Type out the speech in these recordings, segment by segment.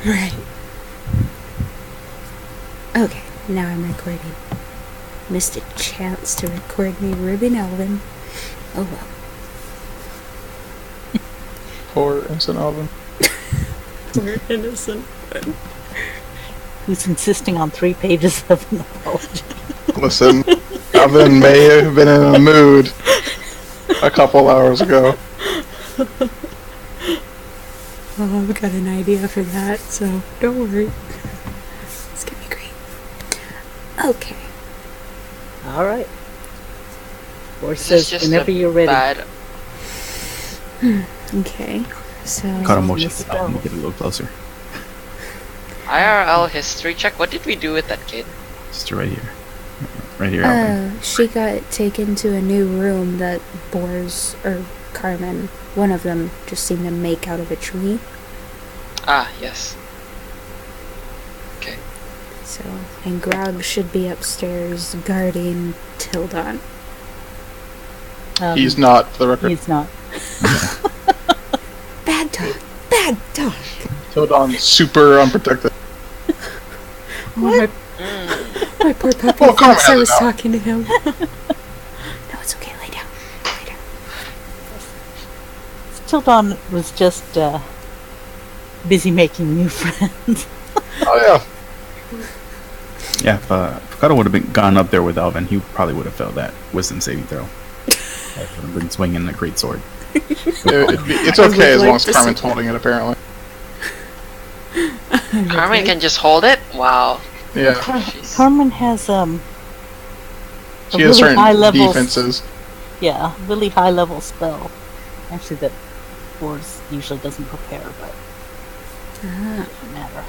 Right. Okay, now I'm recording. Missed a chance to record me ribbing Alvin. Oh well. Poor innocent Alvin. Poor innocent. Who's insisting on 3 pages of an apology. Listen, Alvin may have been in a mood a couple hours ago. Oh, I've got an idea for that, so don't worry. It's gonna be great. Okay. Alright. Boarrs says whenever you're ready. Bad. Okay, so... Got a motion. I'll get a little closer. IRL history check. What did we do with that kid? Just right here. Right here, Alvin. She got taken to a new room that Boarrs, or Carmen, one of them just seemed to make out of a tree. Ah, yes. Okay. So, and Grog should be upstairs guarding Tildon. He's not, for the record. He's not. Bad talk. Bad talk. Tildon's super unprotected. What? My poor puppy Oh, Carmen thinks I has it was now. talking to him. No, it's okay. Lay down. Lay down. Tildon was just busy making new friends. Oh, yeah. Yeah, if Acodo would have gone up there with Alvin, he probably would have failed that wisdom saving throw. He would have been swinging a great sword. It's okay as long as Carmen's holding it, apparently. Carmen can just hold it? Wow. Yeah. Carmen has She has really certain high level defenses. Yeah, really high level spell. Actually, that Boarrs usually doesn't prepare, but doesn't matter.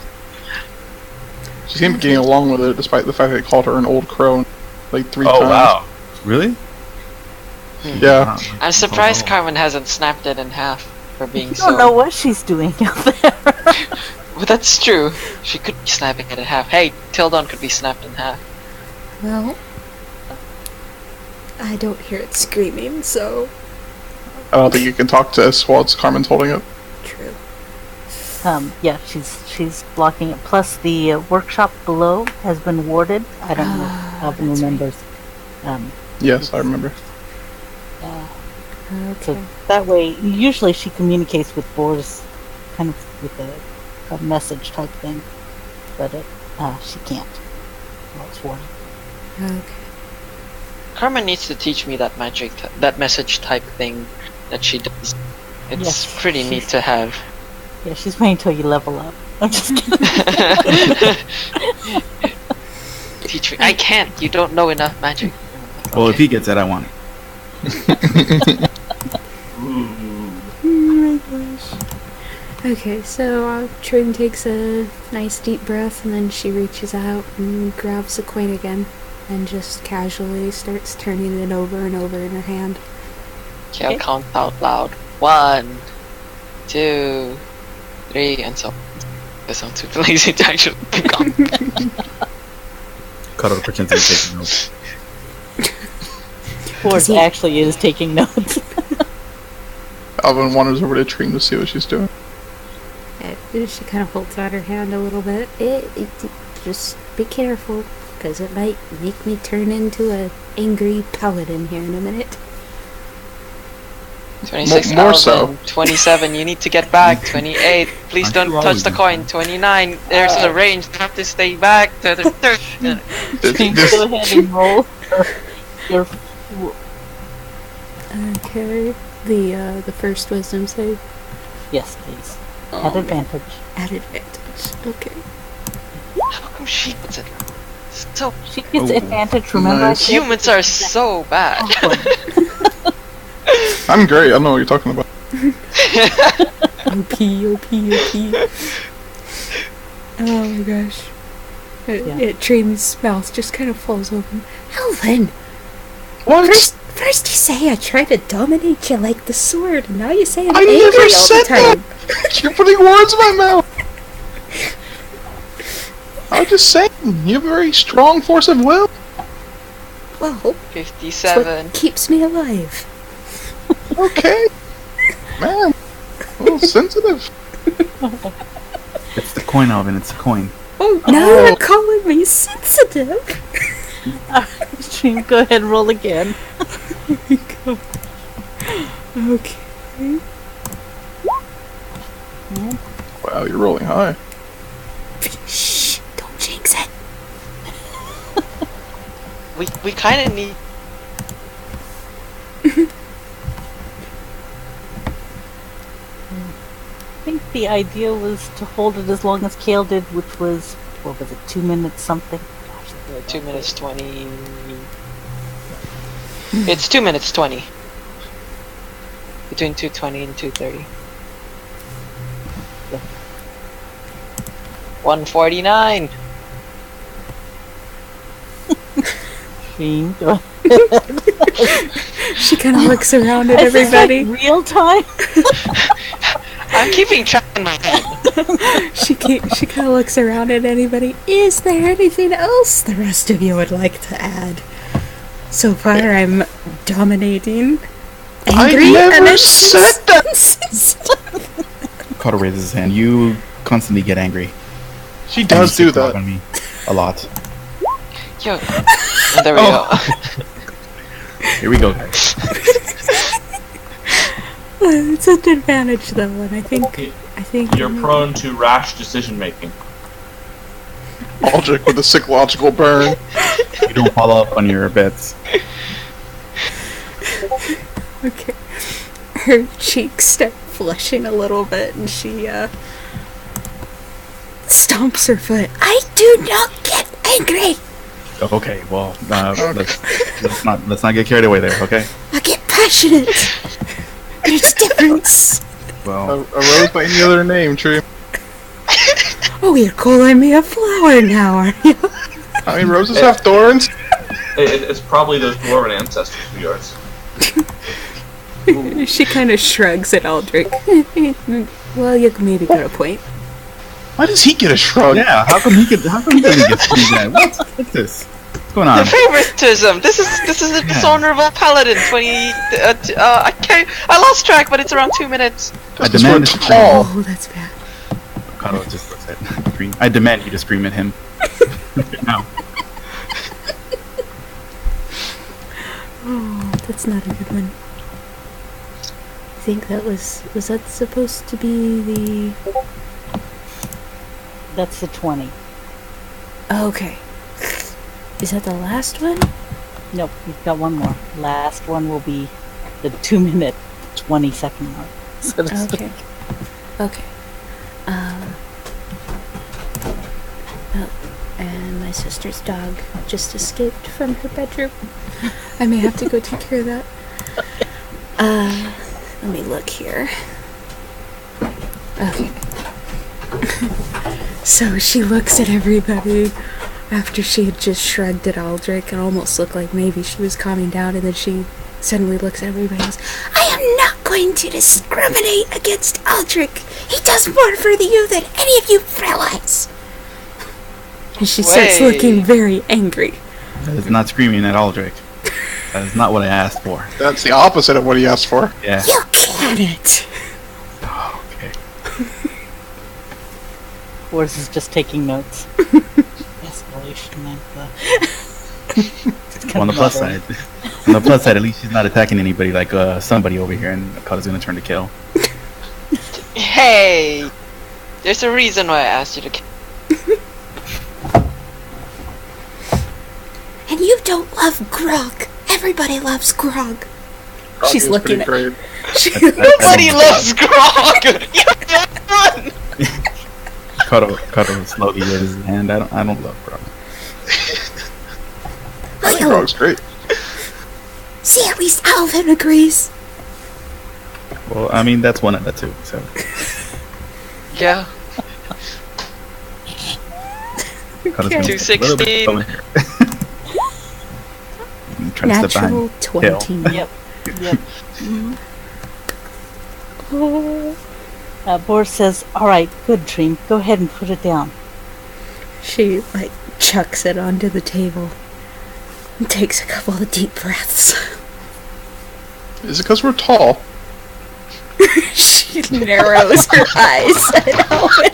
She seemed to be getting along with it, despite the fact they called her an old crone like 3 times. Oh, wow. Really? Yeah. I'm surprised Carmen hasn't snapped it in half for being You so... don't know what she's doing out there. Well, that's true. She could be snapping it in half. Hey, Tildon could be snapped in half. Well, I don't hear it screaming, so... I don't think you can talk to us while Carmen's holding it. True. Yeah, she's blocking it. Plus, the workshop below has been warded. I don't know if Alvin remembers. Yes, I remember. Okay. So that way, usually she communicates with Boarrs kind of with a message type thing, but she can't. Well, it's warded. Okay. Carmen needs to teach me that that message type thing that she does. It's Yes, pretty neat to have. Yeah, she's waiting until you level up. I'm just kidding. Teach me. I can't. You don't know enough magic. Well, if he gets it, I want it. Oh my gosh. Okay, so Trym takes a nice deep breath and then she reaches out and grabs the coin again and just casually starts turning it over and over in her hand. Kale counts out loud. 1, 2, 3, and so on. That sounds too lazy to actually count. Acodo pretends to be taking notes. Boarrs actually is taking notes. Alvin wanders over to Trym to see what she's doing. She kind of holds out her hand a little bit. Just be careful, because it might make me turn into a angry paladin here in a minute. 26, More Alvin. so. 27, you need to get back. 28, please don't touch the coin. 29, there's the range, you have to stay back. 30. Go ahead and roll your Okay, the first wisdom save. yes, please. At advantage. At advantage. Okay. How come she gets it? So She gets advantage, remember? Nice. I said? humans are so bad. I'm great, I don't know what you're talking about. OP. Oh my gosh. Trym's mouth just kind of falls open. Alvin! What? First you say I try to dominate you like the sword, and now you say I'm I angry never all said the time. that! You're putting words in my mouth! I was just saying, you have a very strong force of will. Well, that's 57. what keeps me alive. Okay. Man, a little sensitive. It's the coin, Alvin. It's the coin. Oh, now you're calling me sensitive. Trym, go ahead and roll again. Okay. Wow, you're rolling high. Shh, don't jinx it. We kind of need. I think the idea was to hold it as long as Kale did, which was, what was it, 2 minutes something? Gosh, I really 2 don't minutes 20. It's 2 minutes 20. Between 2:20 and 2:30. 1:49. Trym, go She kind of looks around at Is this, like, everybody. real time? I'm keeping track in my head. She kind of looks around at anybody. Is there anything else the rest of you would like to add? So far, I'm dominating. Angry I never and said that. Acodo raises his hand. You constantly get angry. She does do that. On me a lot. Yo. Oh, there we go. Here we go, guys. It's an advantage though, and I think You're prone to rash decision making. Aldrik with a psychological burn. You don't follow up on your bets. Okay. Her cheeks start flushing a little bit, and she stomps her foot. I do not get angry. Okay, well, let's not get carried away there. Okay. I get passionate. There's a difference. Well, A rose by any other name, Trym. Oh, you're calling me a flower now, are you? How many roses have thorns? It's probably those dwarven ancestors of yours. She kind of shrugs at Aldrik. Well, you can maybe got a point. Why does he get a shrug? yeah. How come he doesn't get to do that? What's this? What's going on? The favoritism. This is a dishonorable paladin. 20. I lost track, but it's around 2 minutes. I Because demand we're to tall. Oh, that's bad. Acodo just looks at Trym. I demand you to scream at him. No. Oh, that's not a good one. I think that was that supposed to be the... That's the 20. Oh, okay. Is that the last one? Nope, we've got one more. Last one will be the 2 minute, 20-second mark. So to speak. Okay. Okay. Oh, and my sister's dog just escaped from her bedroom. I may have to go take care of that. Let me look here. Okay. So she looks at everybody after she had just shrugged at Aldrik and almost looked like maybe she was calming down, and then she suddenly looks at everybody and goes, I am not going to discriminate against Aldrik. He does more for you than any of you realize. And she starts Way. looking very angry. That is not screaming at Aldrik. That is not what I asked for. That's the opposite of what he asked for. Yeah. You can't. Oh, okay. Boarrs is just taking notes. Escalation and On the plus side, at least she's not attacking anybody like somebody over here, and Acodo's gonna turn to kill. Hey, there's a reason why I asked you to. And you don't love grog. Everybody loves grog. She's looking at... Great. Nobody loves grog. You're the one. Acodo slowly raises his hand. I don't love grog. I think Grog's great. See, at least Alvin agrees. Well, I mean that's one of the two. So Yeah. Acodo's gonna take a 216. little bit of moment here. I'm trying to step Natural behind 20. Yep. Boarrs says, alright, good, Trym. Go ahead and put it down. She, chucks it onto the table and takes a couple of deep breaths. Is it because we're tall? She narrows her eyes at Alvin.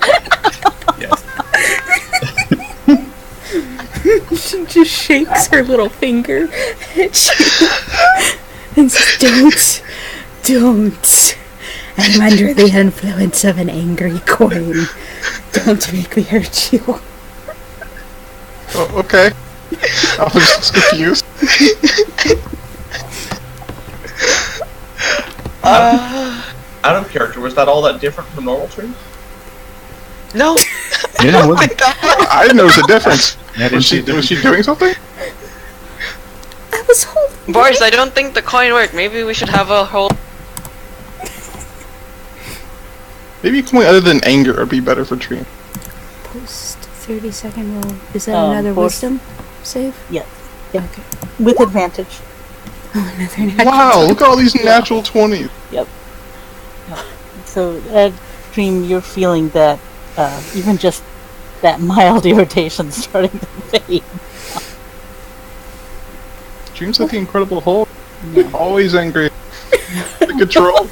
just shakes her little finger at you and says, don't. I'm under the influence of an angry coin. Don't make me hurt you. Oh, okay. I was just confused. Out of character, was that all that different from normal Trym? No! Yeah, it wasn't. I didn't notice a difference. Yeah, Was she doing something? I was holding. Boarrs, I don't think the coin worked. Maybe we should have a whole... Maybe something other than anger would be better for Trym. Post 30-second roll. Is that another post- wisdom save? Yes. Okay. With advantage. Oh, another natural. Wow, look at all these natural 20s. So, Trym, you're feeling that even just that mild irritation starting to fade. Trym's like the Incredible Hulk. Yeah. Always angry. The control.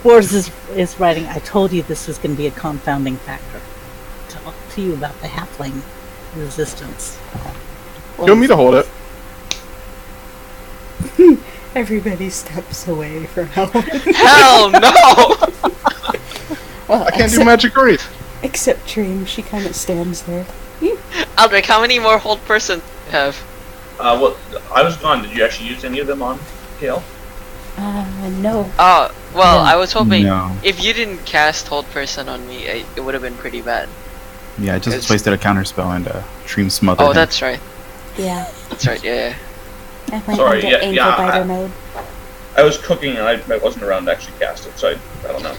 Boarrs is writing, I told you this was going to be a confounding factor. Talk to you about the halfling resistance. You want me to hold it? Everybody steps away from Alvin. Hell no! Well, I can't do magic grief. Except Trym, she kind of stands there. Aldrik, how many more hold persons do you have? Well, I was gone. Did you actually use any of them on Kale? No. Oh, well, No. I was hoping No. if you didn't cast hold person on me, it would have been pretty bad. Yeah, I just It's- wasted a counter spell and Trym smothered Oh, him. that's right. Yeah. That's right, yeah. I went Sorry, into yeah, ankle yeah, biter mode. I was cooking and I wasn't around to actually cast it, so I don't know.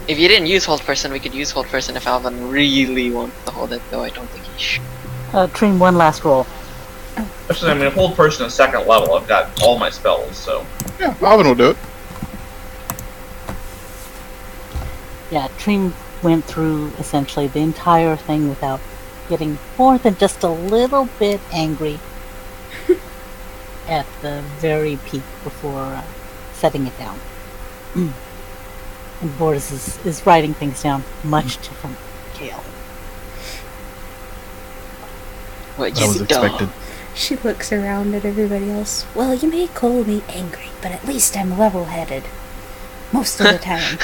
If you didn't use hold person, we could use hold person if Alvin really wants to hold it, though I don't think he should. Trym, one last roll. Actually, I mean, hold person is second level. I've got all my spells, so. Yeah, Alvin will do it. Yeah, Trym went through essentially the entire thing without getting more than just a little bit angry at the very peak before setting it down. And Boarrs is writing things down much different from Kale. What That was you expected. She looks around at everybody else. Well, you may call me angry, but at least I'm level-headed. Most of the time.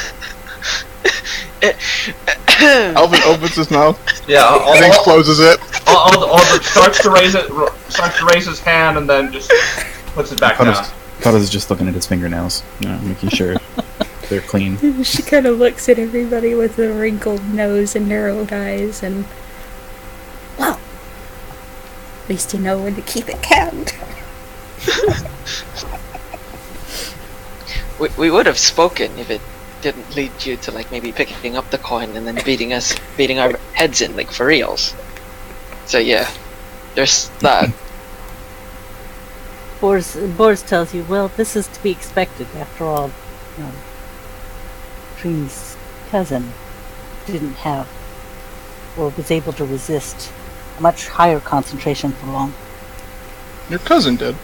Alvin opens his mouth, Yeah, and then closes it. Aldrik starts to raise his hand, and then just puts it back down. Acodo's just looking at his fingernails, making sure they're clean. She kind of looks at everybody with a wrinkled nose and narrowed eyes, and... Well, at least you know when to keep it canned. We would have spoken if it didn't lead you to like maybe picking up the coin and then beating our heads in like for reals. So yeah, there's that. Boarrs tells you, well, this is to be expected. After all, Trym's cousin didn't have, or was able to resist a much higher concentration for long. Your cousin did.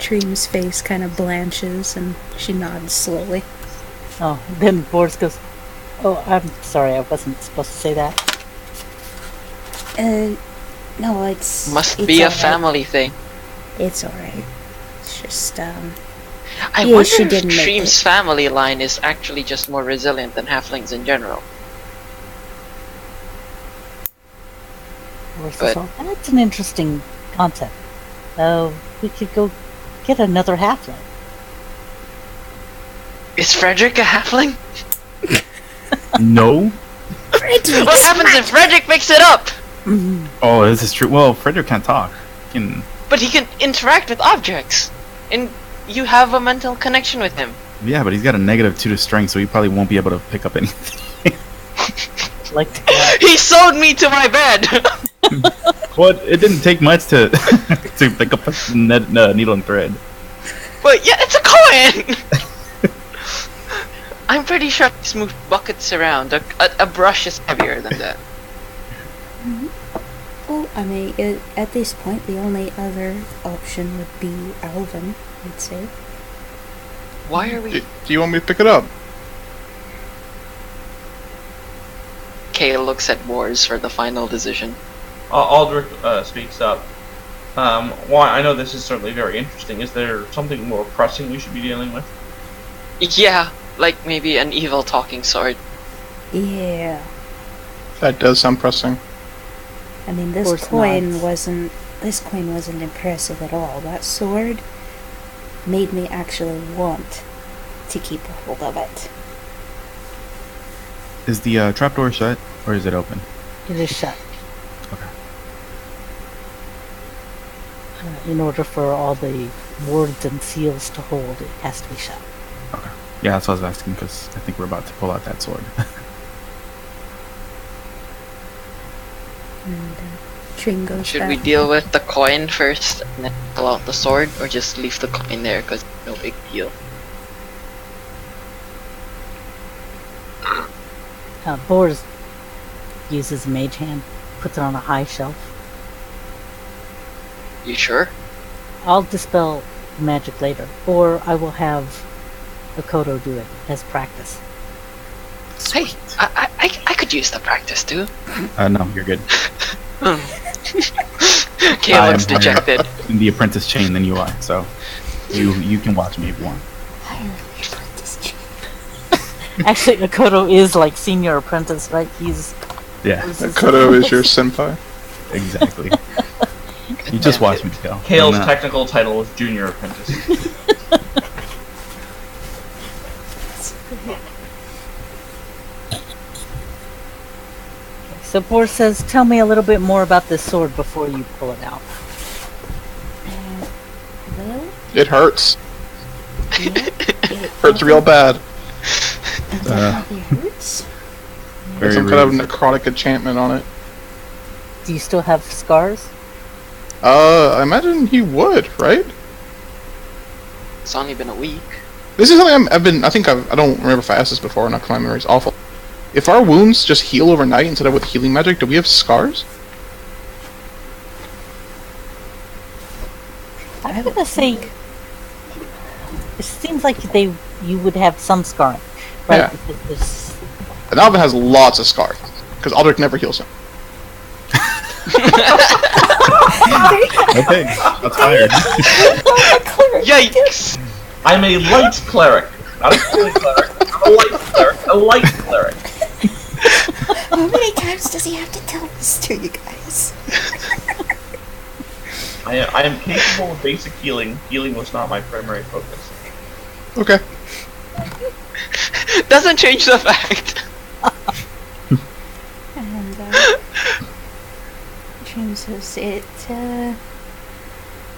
Trym's face kind of blanches, and she nods slowly. Oh, then Boarrs goes, oh, I'm sorry, I wasn't supposed to say that. No, it's... Must it's be a alright. family thing. It's alright. It's just, I Yeah, wonder she if didn't make Trym's family line is actually just more resilient than halflings in general. Boarrs But- says, oh, that's an interesting concept. We could go get another halfling. Is Frederick a halfling? No? What happens if Frederick picks it up? Oh, this is true. Well, Frederick can't talk. But he can interact with objects, and you have a mental connection with him. Yeah, but he's got a -2 to strength, so he probably won't be able to pick up anything. Like, He sewed me to my bed. Well, it didn't take much to to pick up a needle and thread. But yeah, it's a coin. I'm pretty sure I just moved buckets around. A brush is heavier than that. Well, I mean, at this point, the only other option would be Alvin, I'd say. Why are we? Do you want me to pick it up? Kale looks at Boarrs for the final decision. Aldrik speaks up. Why? I know this is certainly very interesting. Is there something more pressing we should be dealing with? Yeah, like maybe an evil talking sword. Yeah. That does sound pressing. I mean, this Course coin not. wasn't impressive at all. That sword made me actually want to keep a hold of it. Is the trapdoor shut or is it open? It is shut. Okay. In order for all the wards and seals to hold, it has to be shut. Okay. Yeah, that's what I was asking because I think we're about to pull out that sword. And Trym goes Should back. we deal with the coin first and then pull out the sword, or just leave the coin there because no big deal? Boarrs uses a mage hand, puts it on a high shelf. You sure? I'll dispel the magic later, or I will have Acodo do it as practice. Hey, I could use the practice too. No, you're good. Kale I looks am higher dejected. in the apprentice chain than you are, so you can watch me if you want. Actually, Acodo is like senior apprentice, right? He's Yeah, Acodo is your senpai. exactly. You just watch me go. Kale's technical title is junior apprentice. So Boarrs says, tell me a little bit more about this sword before you pull it out. Well, It hurts. yeah, it Hurts real bad. definitely hurts. There's some kind of necrotic enchantment on it. Do you still have scars? I imagine he would, right? It's only been a week. This is something I don't remember if I asked this before, not 'cause my memory's awful. If our wounds just heal overnight instead of with healing magic, do we have scars? I'm gonna say it seems like you would have some scarring, right? Yeah. Because there's- And Alvin has lots of scars, because Aldrik never heals him. Okay, that's fired. Yikes! I'm a light cleric, not a holy cleric. I'm a light cleric. A light cleric. How many times does he have to tell this to you guys? I am capable of basic healing. Healing was not my primary focus. Okay. Doesn't change the fact. And Trym says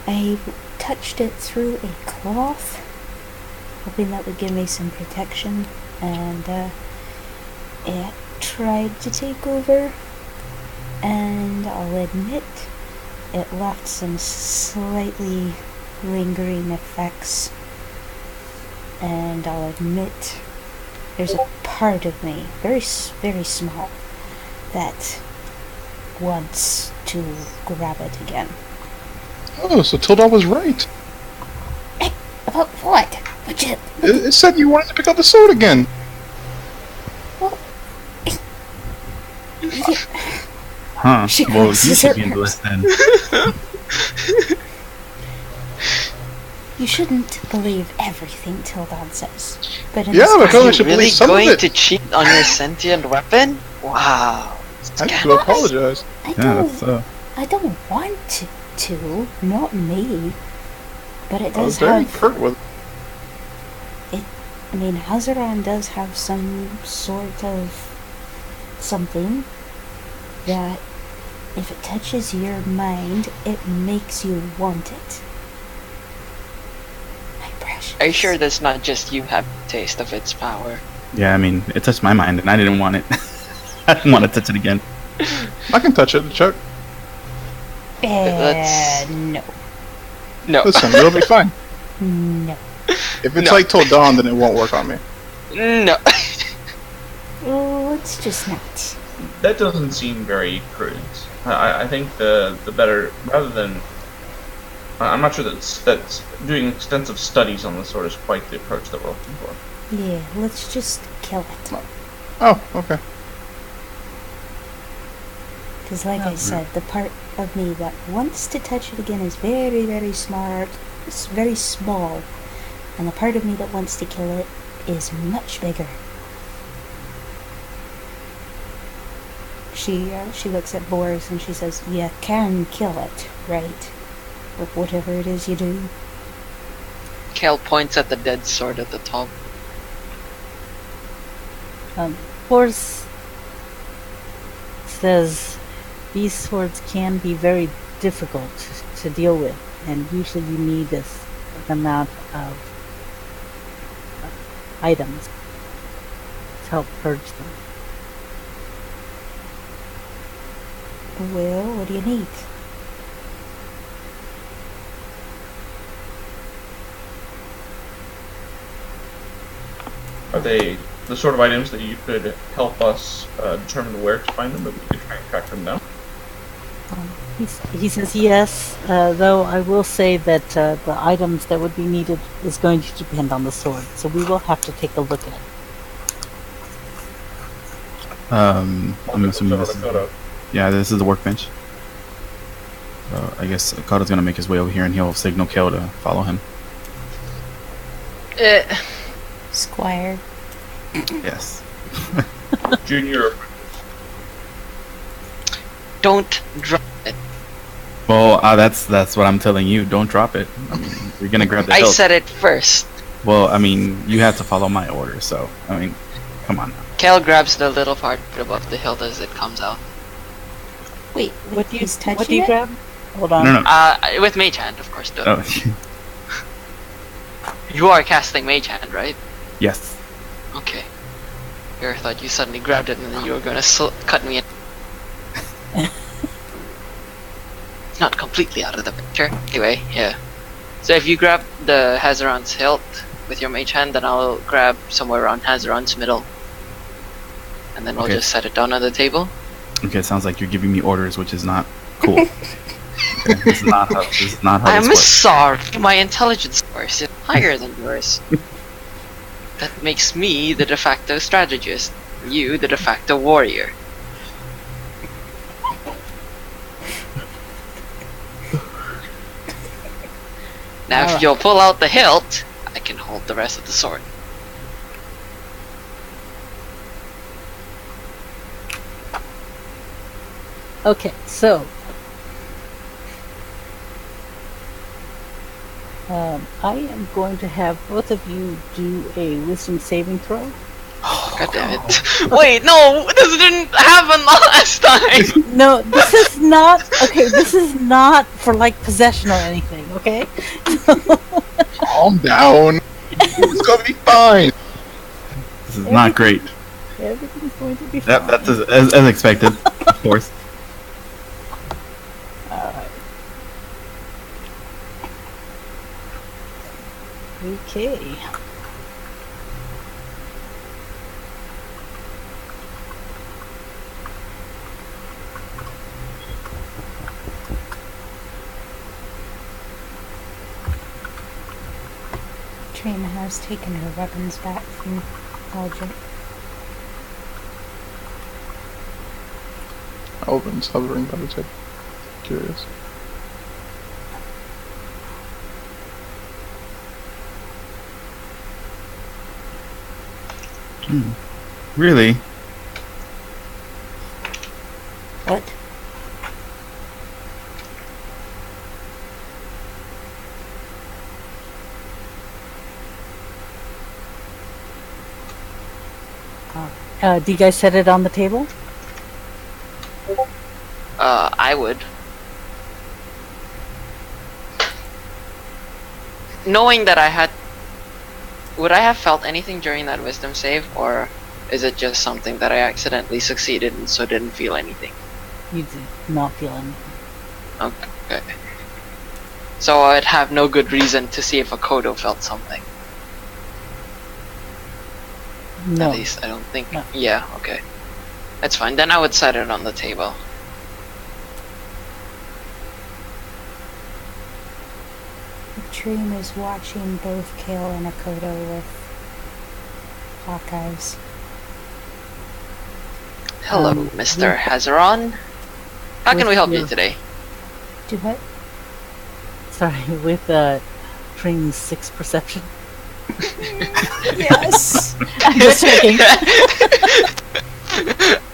I touched it through a cloth, hoping that would give me some protection, and it tried to take over, and I'll admit it left some slightly lingering effects, and I'll admit there's a part of me, very small, that wants to grab it again. Oh, so Tilda was right. About what? It said you wanted to pick up the sword again. Huh. She Well, you crosses should her be in the arms. list then. You shouldn't believe everything Tildon says. But in Yeah, this but case, I Are should you really believe some of going it. to cheat on your sentient weapon? Wow. I have to apologize. Yeah, that's I don't want to, not me. But it I was does very have. curt with I mean, Hazaran does have some sort of something that, if it touches your mind, it makes you want it. My precious. Are you sure that's not just you have a taste of its power? yeah. I mean, it touched my mind, and I didn't want it. I didn't want to touch it again. I can touch it, Chuck. Let's- No. No. Listen, it'll be fine. No. If it's No. like till dawn, then it won't work on me. No. Oh, it's just not. That doesn't seem very prudent. I think the better, rather than, I'm not sure that's doing extensive studies on the sword is quite the approach that we're looking for. Yeah, let's just kill it. Oh, okay. Because like I said, the part of me that wants to touch it again is very, very smart. It's very small. And the part of me that wants to kill it is much bigger. She looks at Boarrs and she says, "You can kill it, right? With whatever it is you do." Kale points at the dead sword at the top. Boarrs says these swords can be very difficult to deal with, and usually you need this amount of items to help purge them. Well, what do you need? Are they the sort of items that you could help us determine where to find them, that we could try and track them down? He says yes, though I will say that the items that would be needed is going to depend on the sword, so we will have to take a look at it. I'm assuming this is, Acodo. yeah, this is the workbench. So I guess Acodo's gonna make his way over here and he'll signal Kale to follow him. Squire. Yes. Junior. Don't drop it. Well, that's what I'm telling you. Don't drop it. I mean, you're gonna grab the I hilt. said it first. Well, I mean, you have to follow my order, so I mean, come on now. Kale grabs the little part above the hilt as it comes out. Wait, What do you he's touching What do you it? grab? Hold on. No. With mage hand, of course. Duh. Oh, You are casting mage hand, right? yes. Okay. Here, I thought you suddenly grabbed it and then you were gonna cut me in. Not completely out of the picture. Anyway, yeah. So if you grab the Hazaron's hilt with your mage hand, then I'll grab somewhere around Hazaron's middle. And then we'll Okay. just set it down on the table. Okay, it sounds like you're giving me orders, which is not cool. Okay, this is not how I'm this works. sorry. My intelligence score is higher than yours. That makes me the de facto strategist. You the de facto warrior. Now, if Alright. you'll pull out the hilt, I can hold the rest of the sword. Okay, so I am going to have both of you do a wisdom saving throw. God damn it. Wait, no! This didn't happen last time! No, this is not okay. This is not for like possession or anything. Okay. Calm down. It's gonna be fine. This is not great. Everything's going to be fine. That's as expected, of course. Alright. Okay. Trym has taken her weapons back from Aldrik. Alvin's hovering by the tip. Curious. Really? What? Do you guys set it on the table? I would. Knowing that I had... Would I have felt anything during that wisdom save, or is it just something that I accidentally succeeded and so didn't feel anything? You did not feel anything. Okay. So I'd have no good reason to see if Acodo felt something. No. At least I don't think. No. Yeah, okay. That's fine. Then I would set it on the table. Trym is watching both Kale and Acodo with hawk eyes. Hello, Mr. Hazaron. How can we help you your- today? Do what? Sorry, with Trym's 6 perception. Yes! I'm just checking.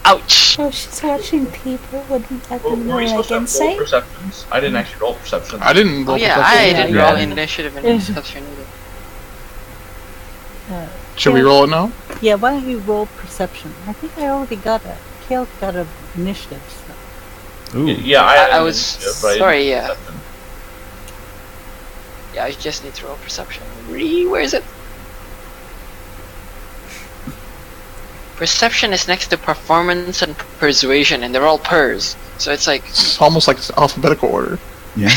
Ouch! Oh, she's watching people. Wouldn't that be Were more we like supposed to have roll insight? perceptions? I didn't actually roll perception. I didn't roll Oh yeah, perception. I didn't Yeah. roll initiative and Yeah. perception either. Should we roll it now? Yeah, why don't you roll perception? I think I already got a Kale got a initiative. So. Ooh. Yeah, I was but I didn't sorry, roll yeah. perception. Yeah, I just need to roll perception. Where is it? Perception is next to performance and persuasion, and they're all pers. So it's like, It's almost like it's alphabetical order. Yeah.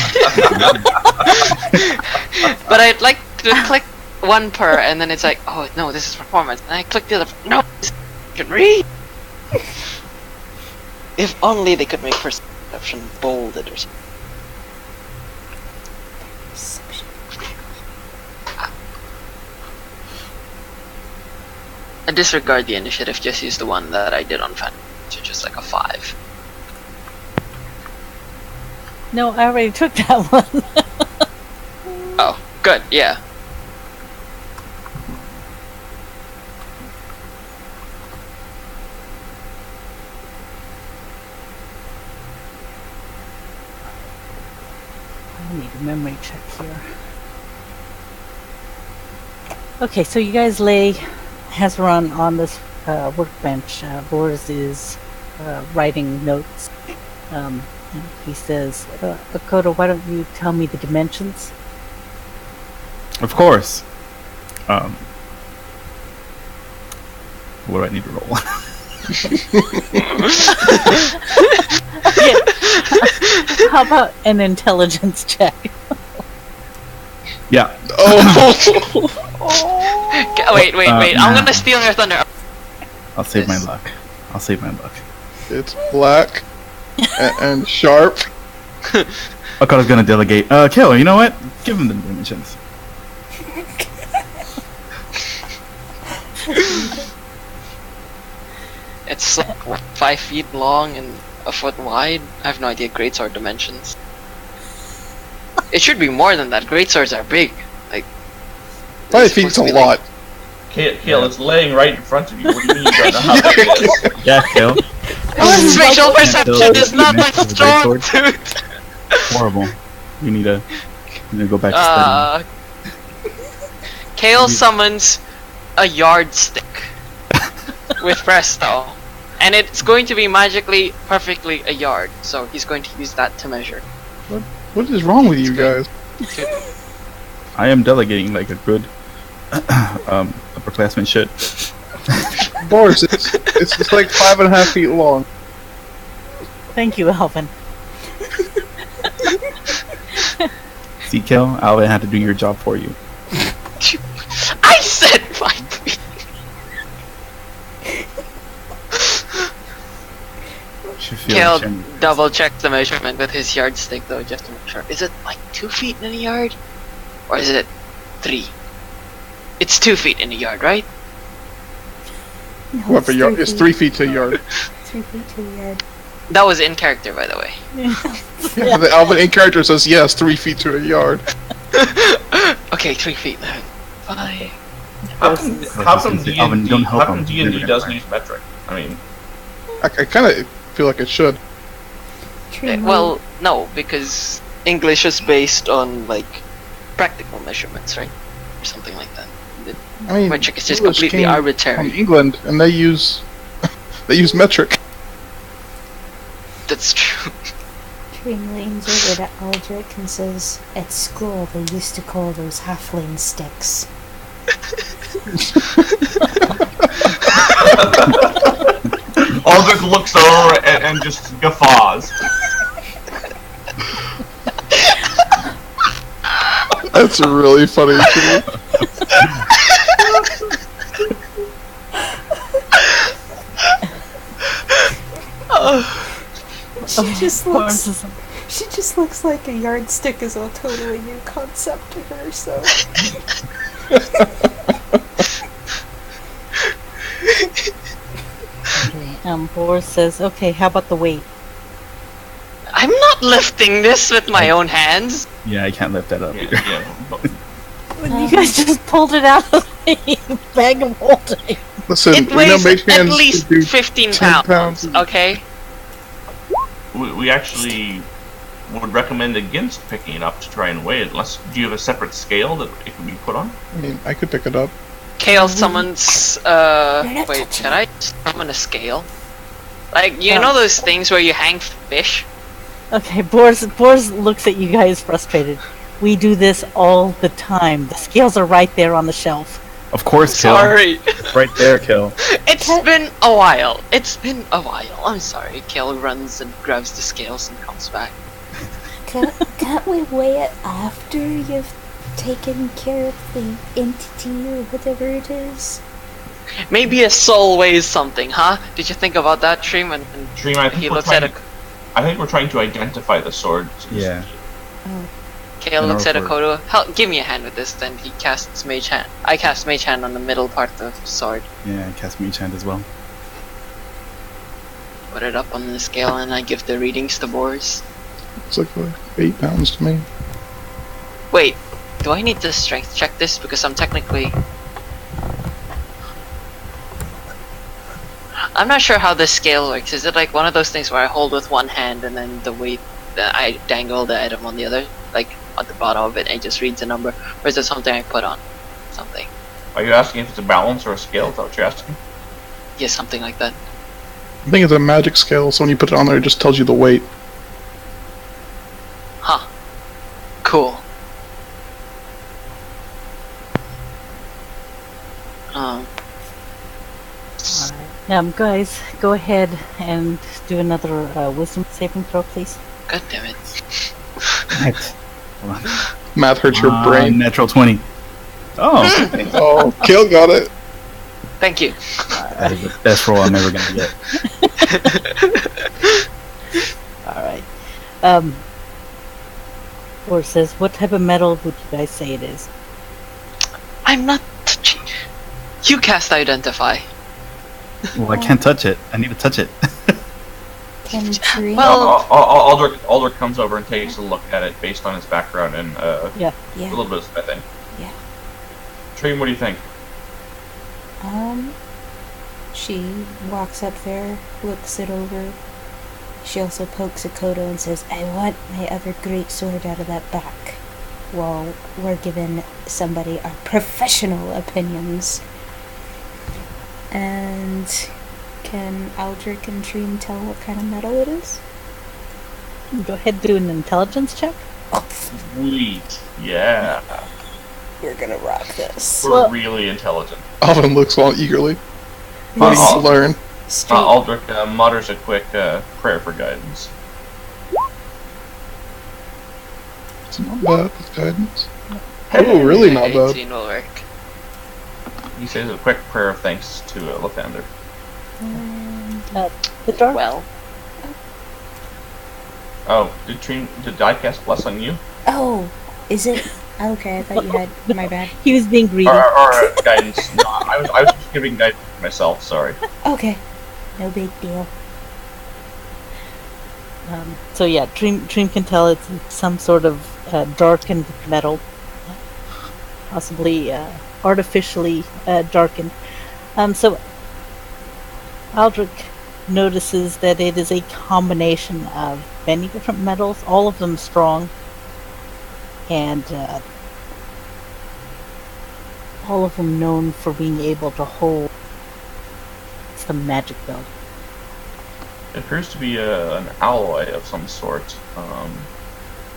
but I'd like to click one per, and then it's like, oh no, this is performance. And I click the other. No, this can read. If only they could make perception bolded or something. Perception. I disregard the initiative. Just use the one that I did on Fan, which is just like a 5. No, I already took that one. Oh, good. Yeah. I need a memory check here. Okay, so you guys lay Hazaron on this workbench. Boarrs is writing notes. And he says, Acodo, why don't you tell me the dimensions? Of course. What do I need to roll? How about an intelligence check? Yeah. Oh! Wait. I'm nah. gonna steal your thunder. I'll save my Yes. luck. I'll save my luck. It's black and sharp. Akodo's gonna delegate. Kale, you know what? Give him the dimensions. It's like, what, 5 feet long and a foot wide. I have no idea greatsword dimensions. It should be more than that. Greatswords are big. Like 5 it's feet's supposed a to be lot. Kale, it's laying right in front of you. What do you mean you don't know how big it is? Yeah, Kale. Spatial perception is not my Dimensions of the strong greatsword. suit. Horrible. You need to go back to Kale summons a yardstick with presto, and it's going to be magically perfectly a yard. So he's going to use that to measure. What is wrong with you guys? studying. I am delegating like a good upperclassman should. Boarrs, it's like 5.5 feet long. Thank you, Alvin. See, Kale, Alvin had to do your job for you. I said 5 feet. Should feel Kale ashamed. double checks the measurement with his yardstick though, just to make sure. Is it like 2 feet in a yard? Or is it 3? It's 2 feet in a yard, right? No, What, a yard? It's 3 feet to a yard. 3 feet to a yard. That was in character, by the way. Yeah, the Alvin in character says yes, 3 feet to a yard. Okay, 3 feet then. 5. How come Alvin, don't help him. D&D doesn't use metric? I mean, I kind of feel like it should. Trym, Well, no, because English is based on like practical measurements, right? Or something like that. I mean, Metric is just English completely came From arbitrary. England, and they use metric. That's true. Trym leans over to Aldrik and says, at school they used to call those halfling sticks. Aldrik looks over and just guffaws. That's really funny too. She just Boarrs looks. is- She just looks like a yardstick is a totally new concept to her. So Okay, Boarrs says, okay, how about the weight? not lifting this with my own hands. Yeah, I can't lift that up either. You guys just pulled it out of the bag of holding. Listen, It we know weighs mage at hands least do 15 10 pounds, okay? We actually would recommend against picking it up to try and weigh it. Unless, do you have a separate scale that it can be put on? I mean, I could pick it up. Kale summons, not wait, touching can I summon a scale? Like, you know those things where you hang fish? Okay, Boarrs looks at you guys frustrated. We do this all the time. The scales are right there on the shelf. Of course, Kill. Sorry. Right there, Kill. It's been a while. It's been a while. I'm sorry. Kale runs and grabs the scales and comes back. Can't we weigh it after you've taken care of the entity or whatever it is? Maybe a soul weighs something, huh? Did you think about that, Trym? And Trym, I think he we're looks trying at I think we're trying to identify the sword. Yeah. Kale An looks at artwork. Acodo. Give me a hand with this. Then he casts Mage Hand. I cast Mage Hand on the middle part of the sword. Yeah, I cast Mage Hand as well. Put it up on the scale, and I give the readings to Boarrs. It's like 8 pounds to me. Wait, do I need to strength check this? Because I'm technically... I'm not sure how this scale works. Is it like one of those things where I hold with one hand and then the weight, I dangle the item on the other? Like at the bottom of it and it just reads a number? Or is it something I put on? Something. Are you asking if it's a balance or a scale? Is that what you're asking? Yeah, something like that. I think it's a magic scale, so when you put it on there, it just tells you the weight. Huh. Cool. Guys, go ahead and do another wisdom saving throw, please. God damn it. Right. Hold on. Math hurts your brain. Natural 20. Oh, okay. Oh, Kale got it. Thank you. That is the best roll I'm ever gonna get. Alright. Or says, what type of metal would you guys say it is? I'm not touching. You cast Identify. Well, I can't touch it. I need to touch it. Can Trym? Well- Aldrik comes over and takes a look at it based on his background and a yeah. little bit of smithing. Yeah. Trym, what do you think? She walks up there, looks it over. She also pokes Acodo and says, I want my other great sword out of that back. While we're giving somebody our professional opinions. And can Aldrik and Trym tell what kind of metal it is? Go ahead and do an intelligence check. Sweet. Yeah. We're gonna rock this. We're really intelligent. Alvin looks all eagerly. Wanting to learn. Straight. Aldrik mutters a quick prayer for guidance. It's not bad with guidance. Oh, really not bad. 18 will work. He says a quick prayer of thanks to Lathander. And The dark. Well, Oh, did I cast Bless on you? oh, is it? Okay, I thought you had. My bad. He was being greedy. Or guidance? No, I was just giving guidance to myself. Sorry. Okay, no big deal. So yeah, Trym can tell it's some sort of darkened metal, possibly artificially darkened. So Aldrik notices that it is a combination of many different metals, all of them strong, and all of them known for being able to hold some magic build. It appears to be an alloy of some sort.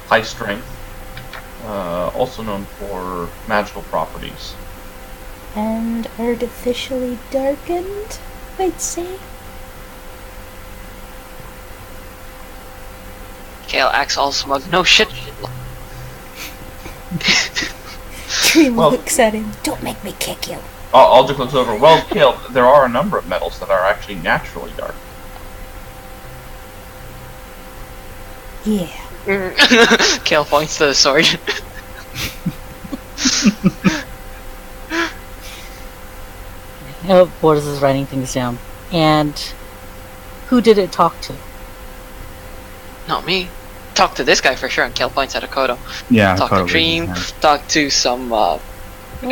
High strength. Also known for magical properties. And artificially darkened, I'd say. Kale acts all smug. No shit. Trym Well- looks at him. Don't make me kick you. Aldrik looks over. Well, Kale, there are a number of metals that are actually naturally dark. Yeah. Kale points to the sword. Boarrs is writing things down. And who did it talk to? Not me. talk to this guy for sure. And Kale points at Acodo. Yeah, Talk Acodo to raises his Trym. hand. Talk to some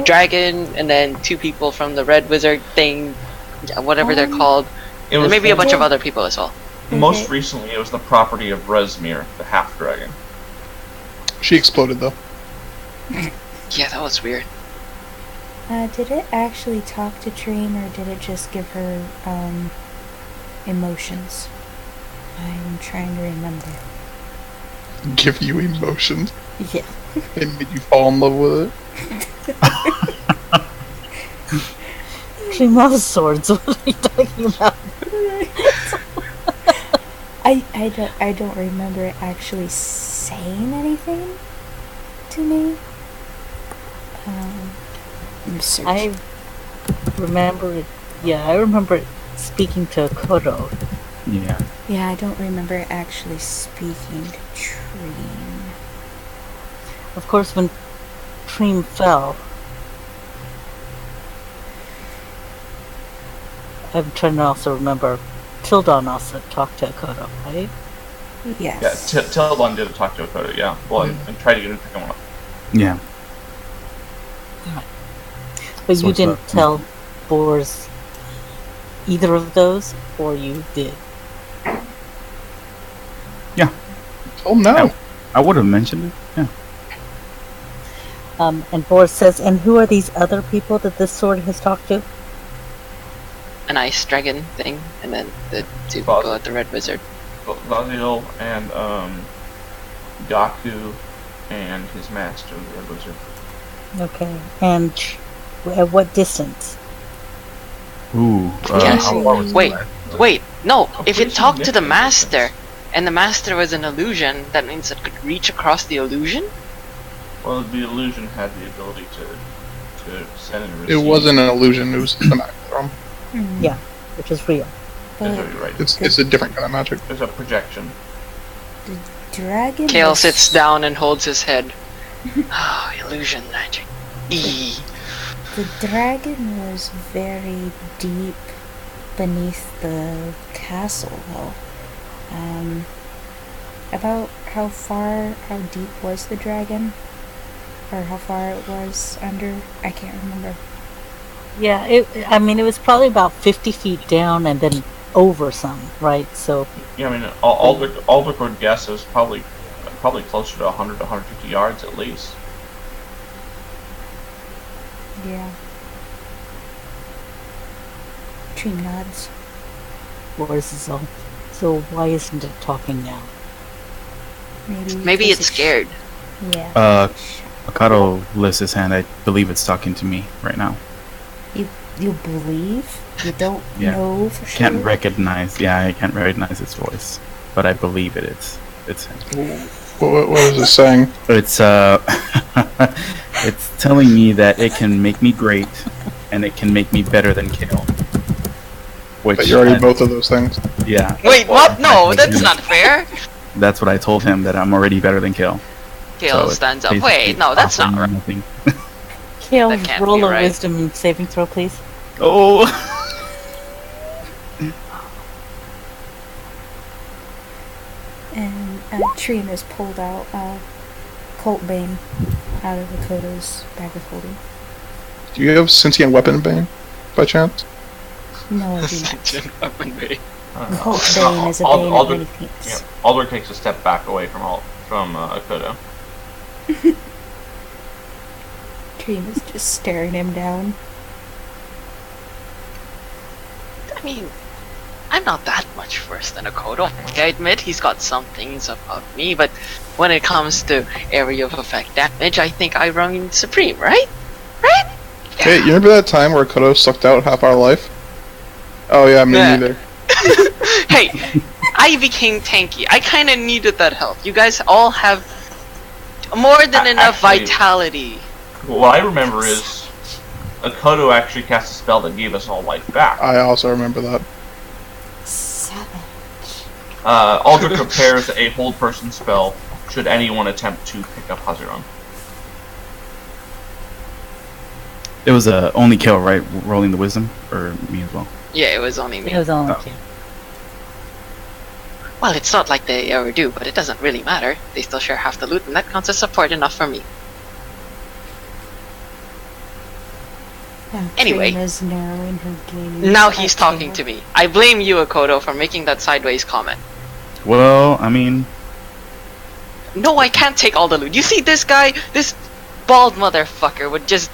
dragon, and then 2 people from the red wizard thing, whatever they're called. It And was maybe a bunch of other people as well. most recently. It was the property of Resmir, the half dragon. She exploded though. Yeah, that was weird. Did it actually talk to Trym, or did it just give her emotions? I'm trying to remember. Give you emotions. Yeah. And made you fall in love with it. Trym loves swords. What are you talking about? I don't remember it actually saying anything to me. I'm searching. I remember it. Yeah, I remember it speaking to Acodo. Yeah. Yeah, I don't remember it actually speaking to Trym. Of course, when Trym fell, I'm trying to also remember. Tildon also talked to Acodo, right? Yes. Yeah, Tildon did talk to Acodo, yeah. Well, and tried to get him to pick him up. Yeah. But So you it's didn't not- tell Boarrs either of those, or you did? Oh no. I would have mentioned it. Yeah. And Boarrs says, and who are these other people that this sword has talked to? An ice dragon thing, and then the 2 people at the red wizard. Vazil and Gaku and his master, the red wizard. Okay. And at what distance? Ooh. Yes. how far was it? Wait, no. I'm If pretty it talked to the significant master, distance. and the master was an illusion, that means it could reach across the illusion? Well, the illusion had the ability to send and It receive. wasn't an illusion. It was the magic from. Yeah, which is real. That's But what you're right. It's a different kind of magic. There's a projection. dragon. Kale was- sits down and holds his head. Oh, illusion magic. Eee. The dragon was very deep beneath the castle, though. About how deep was the dragon? Or how far it was under? I can't remember. Yeah, it was probably about 50 feet down and then over some, right? So, Yeah, I mean, Aldrik would guess it was probably closer to 100 to 150 yards at least. Yeah. Trym nods. Boarrs is all. So why isn't it talking now? Maybe because it's scared. Yeah. Acodo lifts his hand. I believe it's talking to me right now. You believe? You don't Yeah. know for sure? Can't recognize. Yeah, I can't recognize its voice, but I believe it's him. What is it saying? It's it's telling me that it can make me great, and it can make me better than Kale. Which But you're already both of those things. Yeah, Wait, what? No, that's not fair. that's what I told him, that I'm already better than Kale. Kale So stands up. it's Wait, basically no, that's not offering right. me nothing. Kale, That can't roll be a right. wisdom saving throw, please. Oh. And Trym has pulled out Colt Bane out of Acodo's bag of holding. Do you have sentient weapon bane, by chance? No, I do not. Sentient weapon bane. Colt Bane is a bane of many Yeah, things. Aldrik takes a step back away from Acodo. Trym is just staring him down. I mean, I'm not that much worse than Acodo. I admit he's got some things above me, but when it comes to area of effect damage, I think I run supreme, right? Right? Hey, you remember that time where Kodo sucked out half our life? Oh yeah, me Yeah. neither. Hey, I became tanky. I kind of needed that help. You guys all have more than enough Actually- vitality. What I remember is Acodo actually cast a spell that gave us all life back. I also remember that. Savage. Aldrik prepares a hold person spell should anyone attempt to pick up Hazuran. It was only Kale, right? Rolling the wisdom, or me as well. Yeah, it was only me. It was only Oh. Kale. Well, it's not like they ever do, but it doesn't really matter. They still share half the loot, and that counts as support enough for me. Now, Anyway. Trym is narrowing her gaze Now he's at talking Kale. to me. I blame you, Acodo, for making that sideways comment. Well, I mean, No, I can't take all the loot. You see this guy? This bald motherfucker would just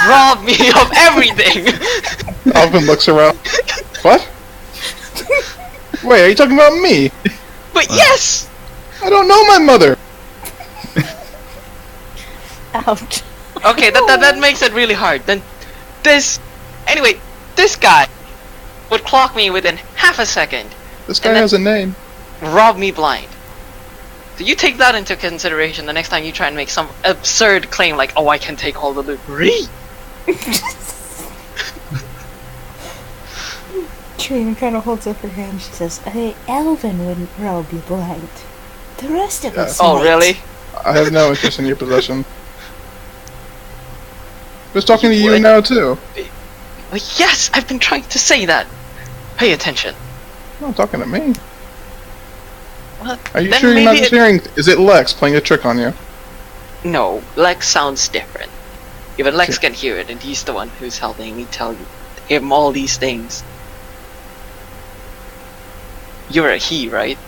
rob me of everything! Alvin looks around. What? Wait, are you talking about me? But yes! I don't know my mother. Ouch. Okay, that makes it really hard. Then anyway, this guy would clock me within half a second, This guy And then- has a name. rob me blind. So you take that into consideration the next time you try and make some absurd claim like, oh, I can take all the loot. Really? Trym kind of holds up her hand. She says, "Hey, Alvin wouldn't rob you blind. The rest of us Oh, might." really? I have no interest in your possession. Who's talking to you would. now too? Well, yes, I've been trying to say that. Pay attention. You're not talking to me. Well, Are you then sure you're not maybe just hearing? Is it Lex playing a trick on you? No, Lex sounds different. Even Lex can hear it, and he's the one who's helping me tell him all these things. You're a he, right?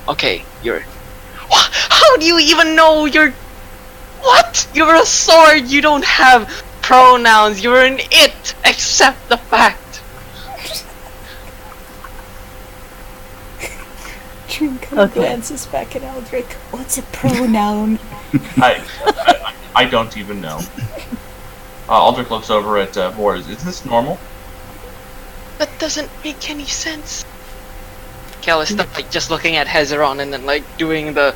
Okay, you're... How do you even know you're... What? You're a sword, you don't have pronouns, you're an it! Accept the fact! Trym kind of Okay. glances back at Aldrik. What's a pronoun? I don't even know. Aldrik looks over at Boarrs. Is this normal? That doesn't make any sense. Kale is stuck, like, just looking at Hezeron and then, like, doing the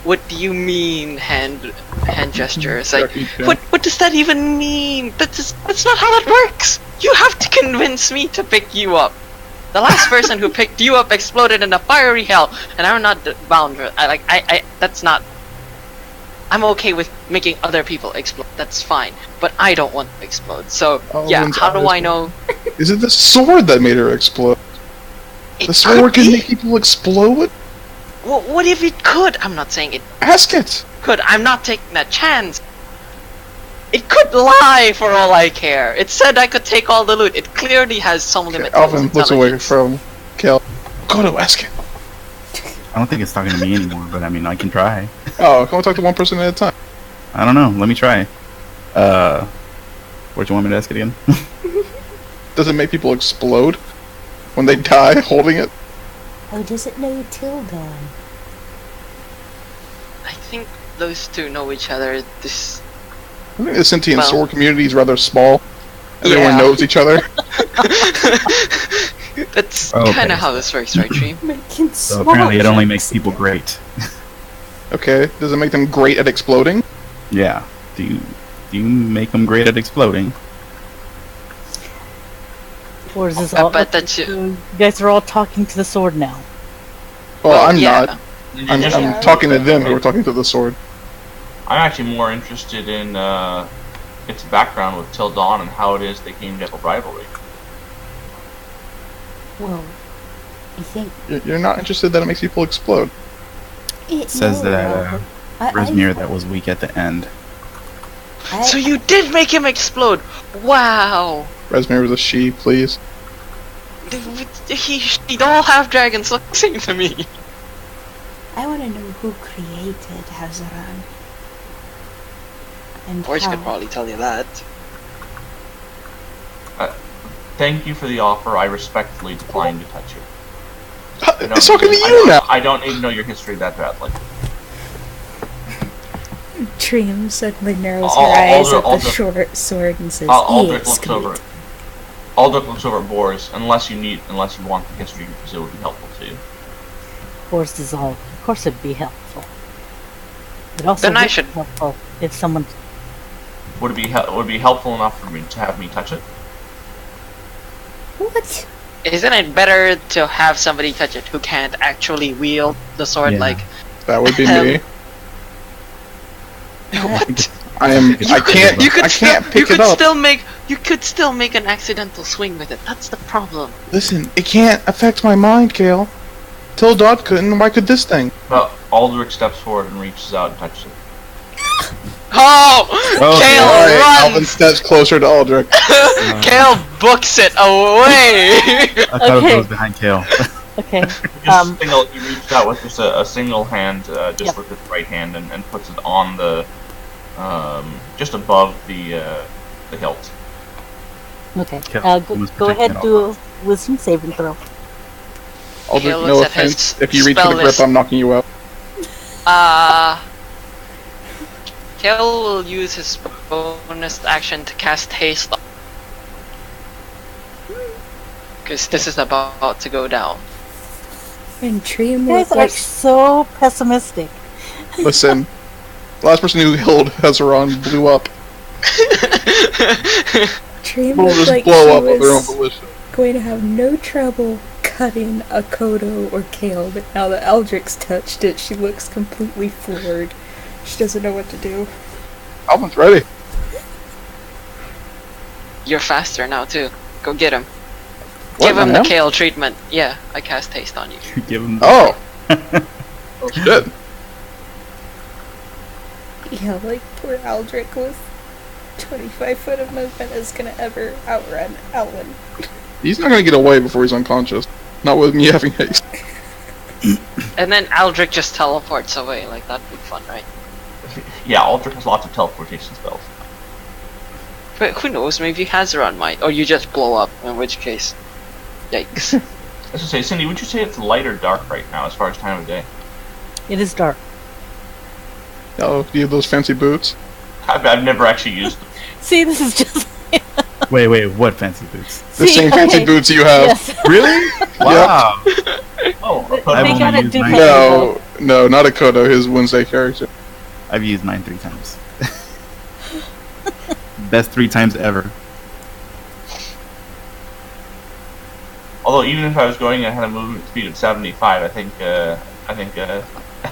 "what do you mean" hand gesture. It's like, what does that even mean? That's not how that works! You have to convince me to pick you up. The last person who picked you up exploded in a fiery hell, and I'm not bound for that's not... I'm okay with making other people explode, that's fine. But I don't want to explode, so, yeah, Alvin's how do eyes I were- know? Is it the sword that made her explode? It The sword could can be. make people explode? Well, what if it could? I'm not saying it Ask it! could. I'm not taking that chance. It could lie for all I care. It said I could take all the loot. It clearly has some limit. to Alvin its looks away intelligence. from Kale. Go ask it. I don't think it's talking to me anymore, but I mean, I can try. Oh, can we talk to one person at a time? I don't know. Let me try. Where'd you want me to ask it again? Does it make people explode when they die holding it? How does it know till dawn? I think those two know each other. This. I think the sentient Well- sword community is rather small. Everyone Yeah. knows each other. That's Okay. kind of how this works, right, Trym? Making So small apparently, it only checks. makes people great. Okay, does it make them great at exploding? Yeah. Do you make them great at exploding? Boarrs is I all. bet that you. You guys are all talking to the sword now. Well, I'm yeah. not. I'm talking to them who are talking to the sword. I'm actually more interested in its background with Till Dawn and how it is they came to have a rivalry. Well, you think You're not interested that it makes people explode. it Says no, that Rezmir that was weak at the end. So you did make him explode! Wow! Rezmir was a she, please. He all half dragons look the same to me. I want to know who created Hazaran. And Boarrs how. could probably tell you that. Thank you for the offer. I respectfully decline to touch it. I don't It's talking to need- I you don't- now! I don't need to know your history that badly. Trym suddenly narrows Al- her eyes Aldrik- at the Aldrik- short sword and says, Aldrik "Yes, looks over. great." Aldrik looks over at Boarrs. Unless you want the history, because it would be helpful to you. Boarrs is all. Of course, it'd be helpful. It also Then I would be should- helpful if someone. Would it be helpful enough for me to have me touch it? What? Isn't it better to have somebody touch it who can't actually wield the sword Yeah. like... That would be me. What? I am. I can't. You could I can't still, pick it up. You could still make an accidental swing with it. That's the problem. Listen, it can't affect my mind, Kale. Till Dodd couldn't. Why could this thing? Well, Aldrik steps forward and reaches out and touches it. Oh! Okay. Kale Alright, runs! Alvin steps closer to Aldrik. Kale books it away! I thought Okay. it was behind Kale. Okay. He reached out with just a single hand, Yep. with his right hand, and puts it on the, just above the hilt. Okay. Kale, Go, you must go protect ahead, that do a wisdom saving throw. Aldrik, Kale no looks at offense. his If you reach for spell the grip, list. I'm knocking you out. Kale will use his bonus action to cast haste. Because this is about to go down. And Trym You guys was are like, so pessimistic. Listen, the last person who healed Hazaron blew up. Trym Will looked just like blow she up of their own was volition. going to have no trouble cutting Acodo or Kale, but now that Aldrik's touched it, she looks completely floored. She doesn't know what to do. Alvin's ready. You're faster now too. Go get him. What, Give him I the am? Kale treatment. Yeah, I cast haste on you. Give him. Oh. Oh shit. Yeah, like poor Aldrik with 25 foot of movement is gonna ever outrun Alvin. He's not gonna get away before he's unconscious. Not with me having haste. And then Aldrik just teleports away. Like, that'd be fun, right? Yeah, Aldrik has lots of teleportation spells. But who knows, maybe Hazaron might. Or you just blow up, in which case. Yikes. I was gonna say, Cindy, would you say it's light or dark right now as far as time of day? It is dark. Oh, do you have those fancy boots? I've never actually used them. See, this is just. Wait, what fancy boots? The See, same fancy okay. boots you have. Yes. Really? Wow. Oh, They but I've only gotta used do mine. something. No, not Acodo, his Wednesday character. I've used mine 3 times. Best 3 times ever. although even if I was going and had a movement speed of 75, I think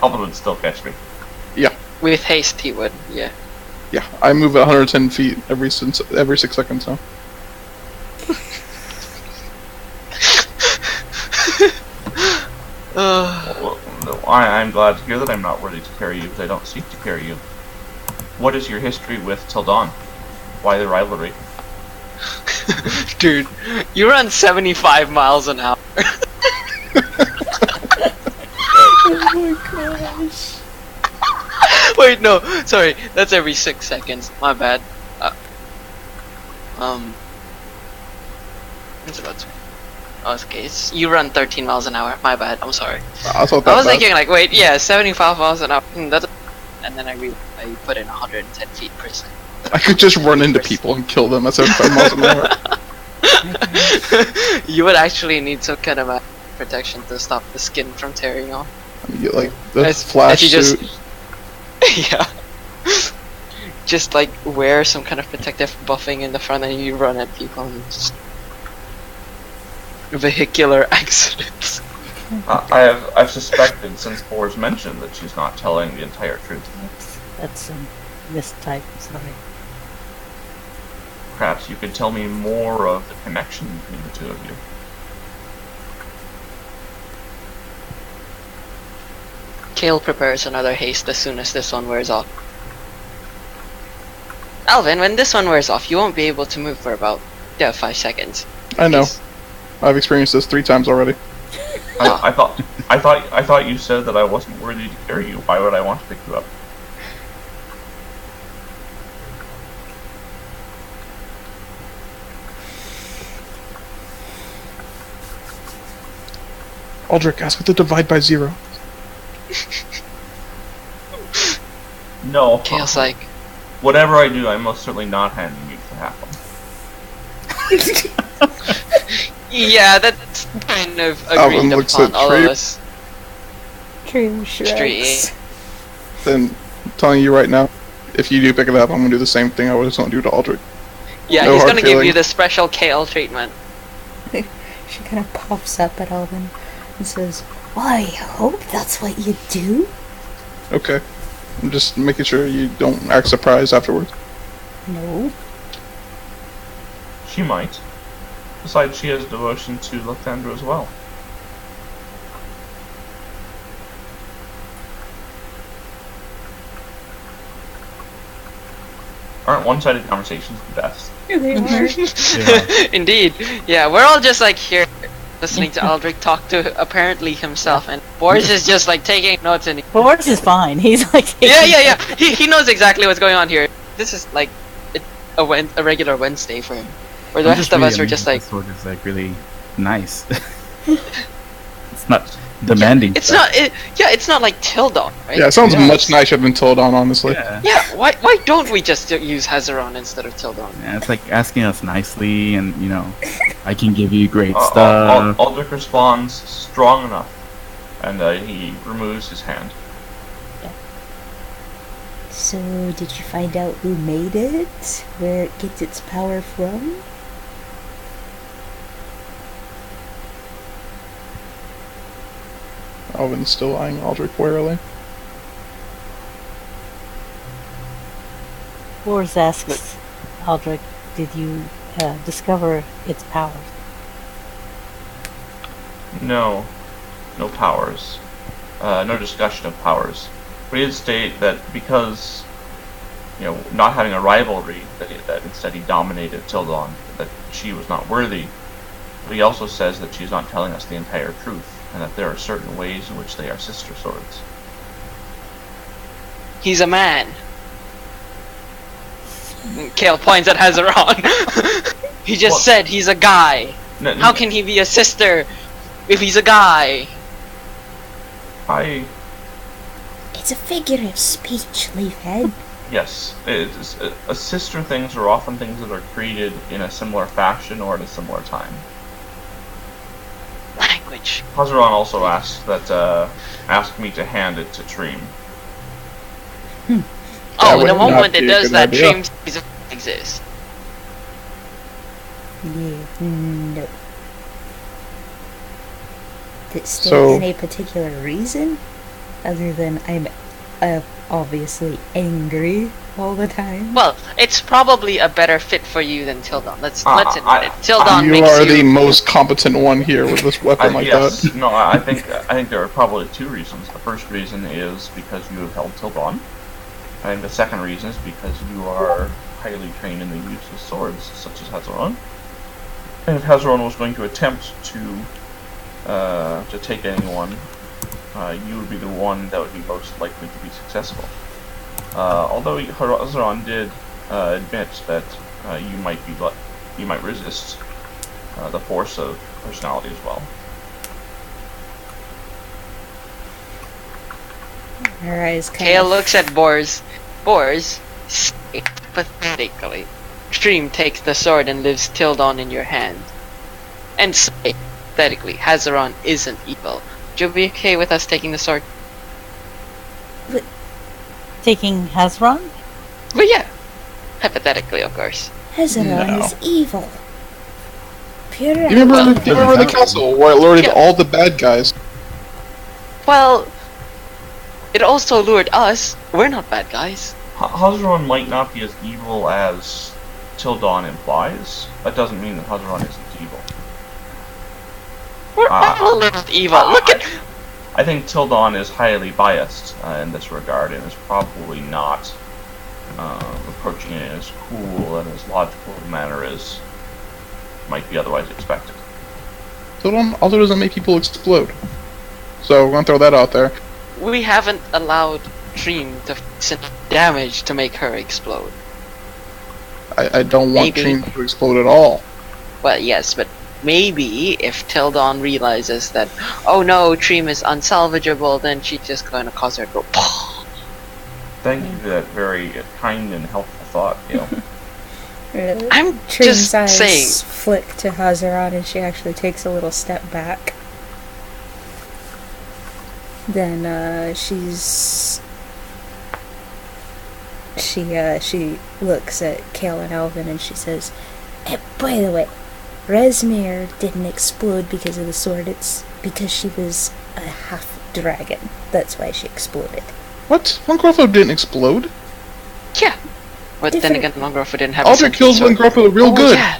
Alvin would still catch me. With haste, he would, yeah. Yeah, I move at 110 feet every 6 seconds now. Well, I'm glad to hear that I'm not worthy to carry you, because I don't seek to carry you. What is your history with Tildon? Why the rivalry? Dude, you run 75 miles an hour. Oh my gosh. Wait, no, sorry, that's every 6 seconds. My bad. It's about oh, okay, you run 13 miles an hour. My bad, I'm sorry. I thought that I was bad. thinking, like, wait, yeah, 75 miles an hour. That's, and then I put in 110 feet per second. I could just run into people and kill them at 75 miles an hour. You would actually need some kind of protection to stop the skin from tearing off. You get like the As flash you just- suit. Yeah. Just like wear some kind of protective buffing in the front and you run at people and just vehicular accidents. I've suspected since Boarrs mentioned that she's not telling the entire truth. That's mistype. Sorry. Perhaps you could tell me more of the connection between the two of you. Kale prepares another haste as soon as this one wears off. Alvin, when this one wears off, you won't be able to move for about 5 seconds. I know. Yes. I've experienced this 3 times already. I thought you said that I wasn't worthy to carry you. Why would I want to pick you up? Aldrik, ask what to divide by 0. No. Kale's like, Whatever I do, I'm most certainly not handing you the half one. yeah, that's kind of Alvin agreed looks upon at all of Trym. us. Trym shrugs. Straight. Then, I'm telling you right now, if you do pick it up, I'm gonna do the same thing I was gonna do to Aldrik. Yeah, No he's hard gonna give you feelings. the special Kale treatment. She kind of pops up at Alvin and says, "Well, I hope that's what you do." Okay. I'm just making sure you don't act surprised afterwards. No. She might. Besides, she has devotion to Lathandra as well. Aren't one-sided conversations the best? Here they are. Yeah. Indeed. Yeah, we're all just like here listening to Aldrik talk to apparently himself, and Boarrs is just like taking notes and Boarrs is fine. He's like, yeah. He knows exactly what's going on here. This is like a regular Wednesday for him. Where the I'm rest just of us really were just amazed like, the sword is like really nice. It's not demanding. it's not. It's not like Tildon, right? Yeah, it sounds Yeah. much nicer than Tildon, honestly. Yeah. Yeah. Why don't we just use Hazaron instead of Tildon? Yeah, it's like asking us nicely, and I can give you great stuff. Aldrik responds strong enough, and he removes his hand. So, did you find out who made it? Where it gets its power from? Alvin's still eyeing Aldrik warily. Boarrs asks Aldrik, did you discover its powers? No powers. No discussion of powers. We did state that because, not having a rivalry, that instead he dominated Tildon, that she was not worthy. But he also says that she's not telling us the entire truth, and that there are certain ways in which they are sister swords. He's a man. Kale points at Hazaron. He just What? said he's a guy. How can he be a sister if he's a guy? It's a figure of speech, Leafhead. Yes, sister things are often things that are created in a similar fashion or at a similar time. Language. Hazaron also asked me to hand it to Trym. That Oh, the would not moment it be a does good that, idea. Trym doesn't exist. Yeah, no. Did it So- state any particular reason? Other than I'm obviously angry all the time? Well, it's probably a better fit for you than Tildon. Let's admit it. Tildon You makes are you. the most competent one here with this weapon like Yes, that. no, I think there are probably two reasons. The first reason is because you have held Tildon. I think the second reason is because you are highly trained in the use of swords, such as Hazaron. And if Hazaron was going to attempt to take anyone, you would be the one that would be most likely to be successful. Although Hazaron did admit that you might resist the force of personality as well. Her eyes kind Kale of... looks at Boarrs. Boarrs, say pathetically. Trym takes the sword and leaves Tildon in your hand. And say pathetically, Hazaron isn't evil. Would you be okay with us taking the sword? Taking Hazaron? Well, yeah. Hypothetically, of course. Hazaron No. is evil. Pure Do you remember evil. the castle where it lured Yeah. all the bad guys? Well, it also lured us. We're not bad guys. Hazaron might not be as evil as Tildon implies. That doesn't mean that Hazaron isn't evil. We're all a little evil. Look at. I think Tildon is highly biased in this regard and is probably not approaching it in as cool and as logical a manner as might be otherwise expected. Tildon also doesn't make people explode. So we're gonna throw that out there. We haven't allowed Trym to send damage to make her explode. I don't want Maybe. Trym to explode at all. Well, yes, but maybe if Tildon realizes that, oh no, Trym is unsalvageable, then she's just going to cause her to go. Thank you for that very kind and helpful thought, Kale. I'm Trym's just eyes saying. flick to Hazaron and she actually takes a little step back. Then she looks at Kale and Alvin and she says, by the way, Resmir didn't explode because of the sword, it's because she was a half dragon. That's why she exploded. What? Lungruffo didn't explode? Yeah. But then Different- again, Lungruffo didn't have a Aldrik sentient kills sword. Lungruffo real good. Yeah.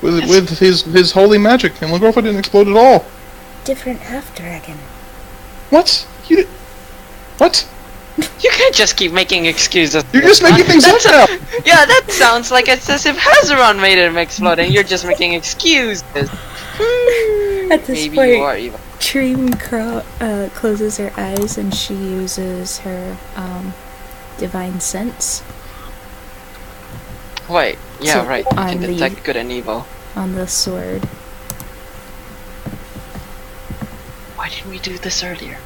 With his holy magic, and Lungruffo didn't explode at all. Different half-dragon. What? What? You can't just keep making excuses. You're just making things up now! Yeah, that sounds like it's as if Hazaron made him explode and you're just making excuses. At this Maybe point, you are evil. Trym closes her eyes and she uses her divine sense Wait, yeah, So, right. You can on the- detect good and evil. on the sword. Why didn't we do this earlier?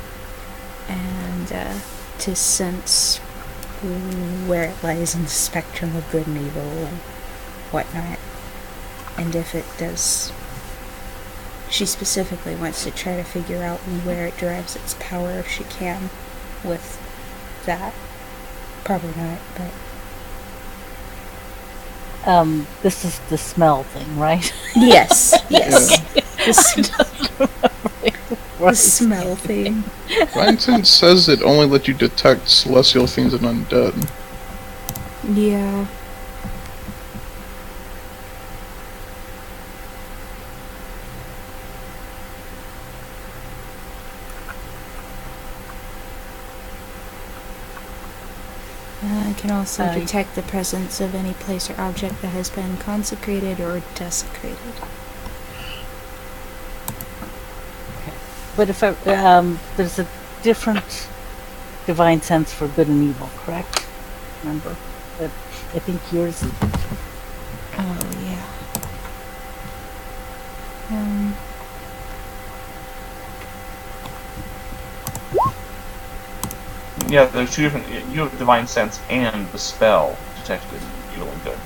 And to sense where it lies in the spectrum of good and evil and whatnot. And if it does, she specifically wants to try to figure out where it derives its power if she can with that. Probably not, but This is the smell thing, right? yes, yes. The Right. smell thing. Divine Sense says it only lets you detect celestial fiends and undead. Yeah. I can also detect the presence of any place or object that has been consecrated or desecrated. But if there's a different divine sense for good and evil, correct? Remember, but I think yours. Oh, yeah. Yeah, there's two different. You have divine sense and the spell detect good, evil, and good.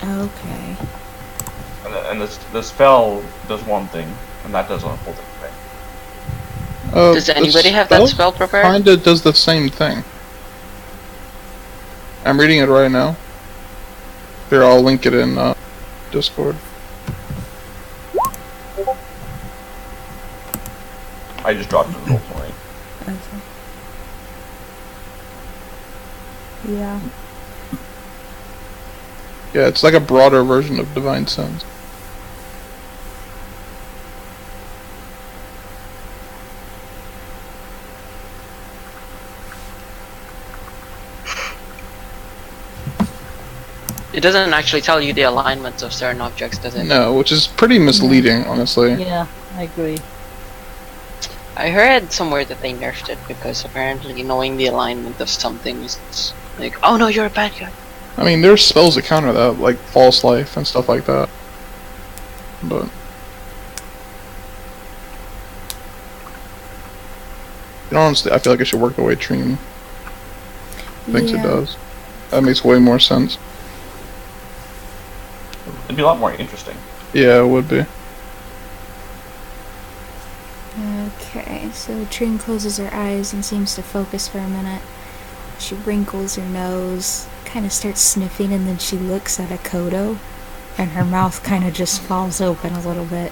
Okay. And the spell does one thing, and that does a whole different thing. Does anybody have that spell prepared? Kinda does the same thing. I'm reading it right now. Here, I'll link it in Discord. I just dropped it in Roll20. Okay. Yeah. Yeah, it's like a broader version of Divine Sense. It doesn't actually tell you the alignments of certain objects, does it? No, which is pretty misleading, honestly. Yeah, I agree. I heard somewhere that they nerfed it because apparently knowing the alignment of something is like, oh no, you're a bad guy. I mean, there's spells that counter that, like False Life and stuff like that. But honestly, I feel like it should work the way Trym thinks it does. That makes way more sense. It'd be a lot more interesting. Yeah, it would be. Okay, so Trym closes her eyes and seems to focus for a minute. She wrinkles her nose, kind of starts sniffing, and then she looks at Acodo, and her mouth kind of just falls open a little bit.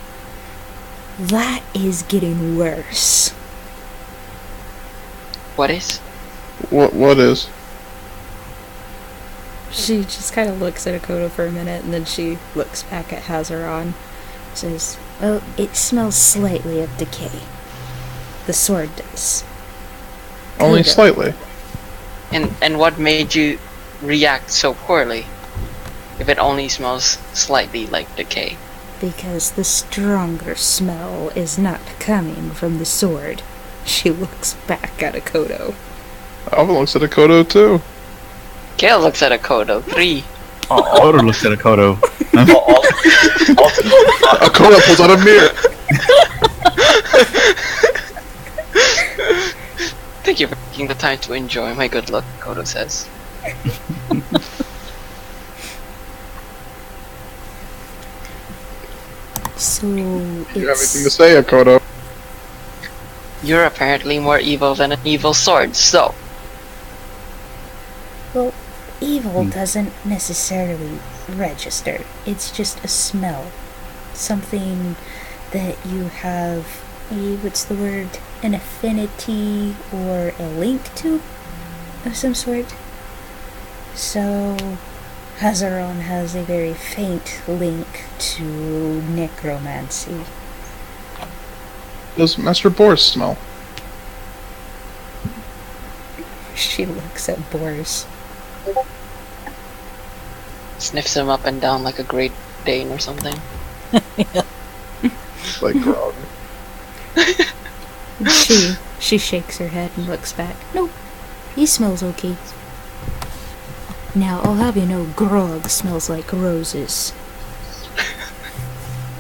That is getting worse. What is? What is? She just kind of looks at Acodo for a minute, and then she looks back at Hazaron. Says, well, it smells slightly of decay. The sword does. Only Acodo. slightly. And what made you react so poorly? If it only smells slightly like decay. Because the stronger smell is not coming from the sword. She looks back at Acodo. Alvin looks at Acodo too. Kale looks at Acodo. 3. Odo looks at Acodo. Acodo pulls out a mirror. Thank you for taking the time to enjoy my good luck, Acodo says. So You have anything to it's say, Acodo? You're apparently more evil than an evil sword, so Well, evil doesn't necessarily register. It's just a smell. Something that you have what's the word, an affinity or a link to of some sort. So Hazaron has a very faint link to necromancy. Does Master Boarrs smell? She looks at Boarrs. Sniffs him up and down like a Great Dane or something. Like grog. She shakes her head and looks back. Nope, he smells okay. Now, I'll have you know, grog smells like roses.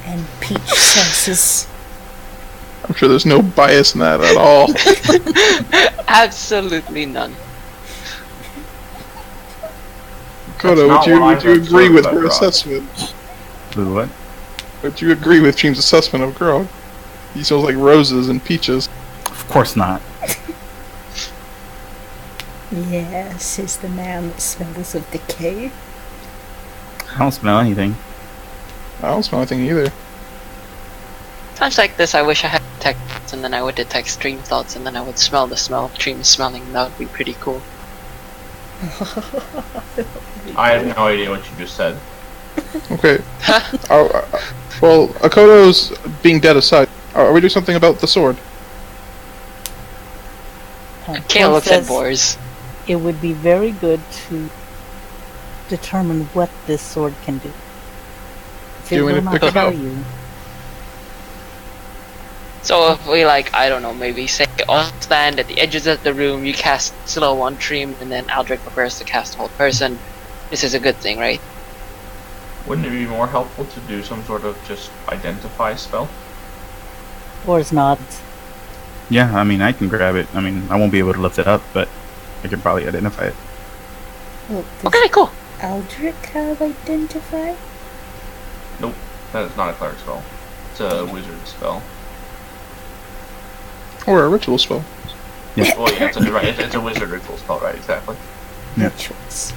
And peach sauces. I'm sure there's no bias in that at all. Absolutely none. Kodo, That's not what would you I've agree with observed her about grog. assessment? With what? Would you agree with Trym's assessment of grog? He smells like roses and peaches. Of course not. Yes, is the man that smells of decay. I don't smell anything. I don't smell anything either. Times like this, I wish I had detect thoughts, and then I would detect stream thoughts, and then I would smell the smell of Trym smelling. That would be pretty cool. I have no idea what you just said. Okay. Well, Akodo's being dead aside. Are we doing something about the sword? Kale Boarrs looks at says Boarrs. it would be very good to determine what this sword can do. If it Do you want will me to not pick it tell up? you. So if we I don't know, maybe say all stand at the edges of the room, you cast slow on Trym, and then Aldrik prepares to cast hold person. This is a good thing, right? Wouldn't it be more helpful to do some sort of just identify spell? Boarrs nods. Yeah, I mean, I can grab it. I mean, I won't be able to lift it up, but I can probably identify it. Well, does Okay, cool. Aldrik have identify? That is not a cleric spell. It's a wizard spell. Or a ritual spell? Yeah. Well, yeah, it's a wizard ritual spell, right? Exactly. Yeah. Rituals.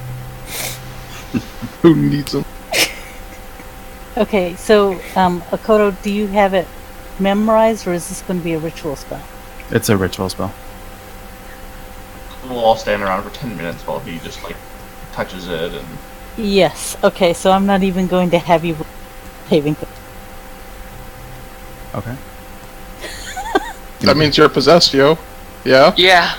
Who needs them? Okay, so Acodo, do you have it memorized, or is this going to be a ritual spell? It's a ritual spell. We'll all stand around for 10 minutes while he just touches it and. Yes. Okay, so I'm not even going to have you saving. Okay. That means you're possessed, yo. Yeah? Yeah.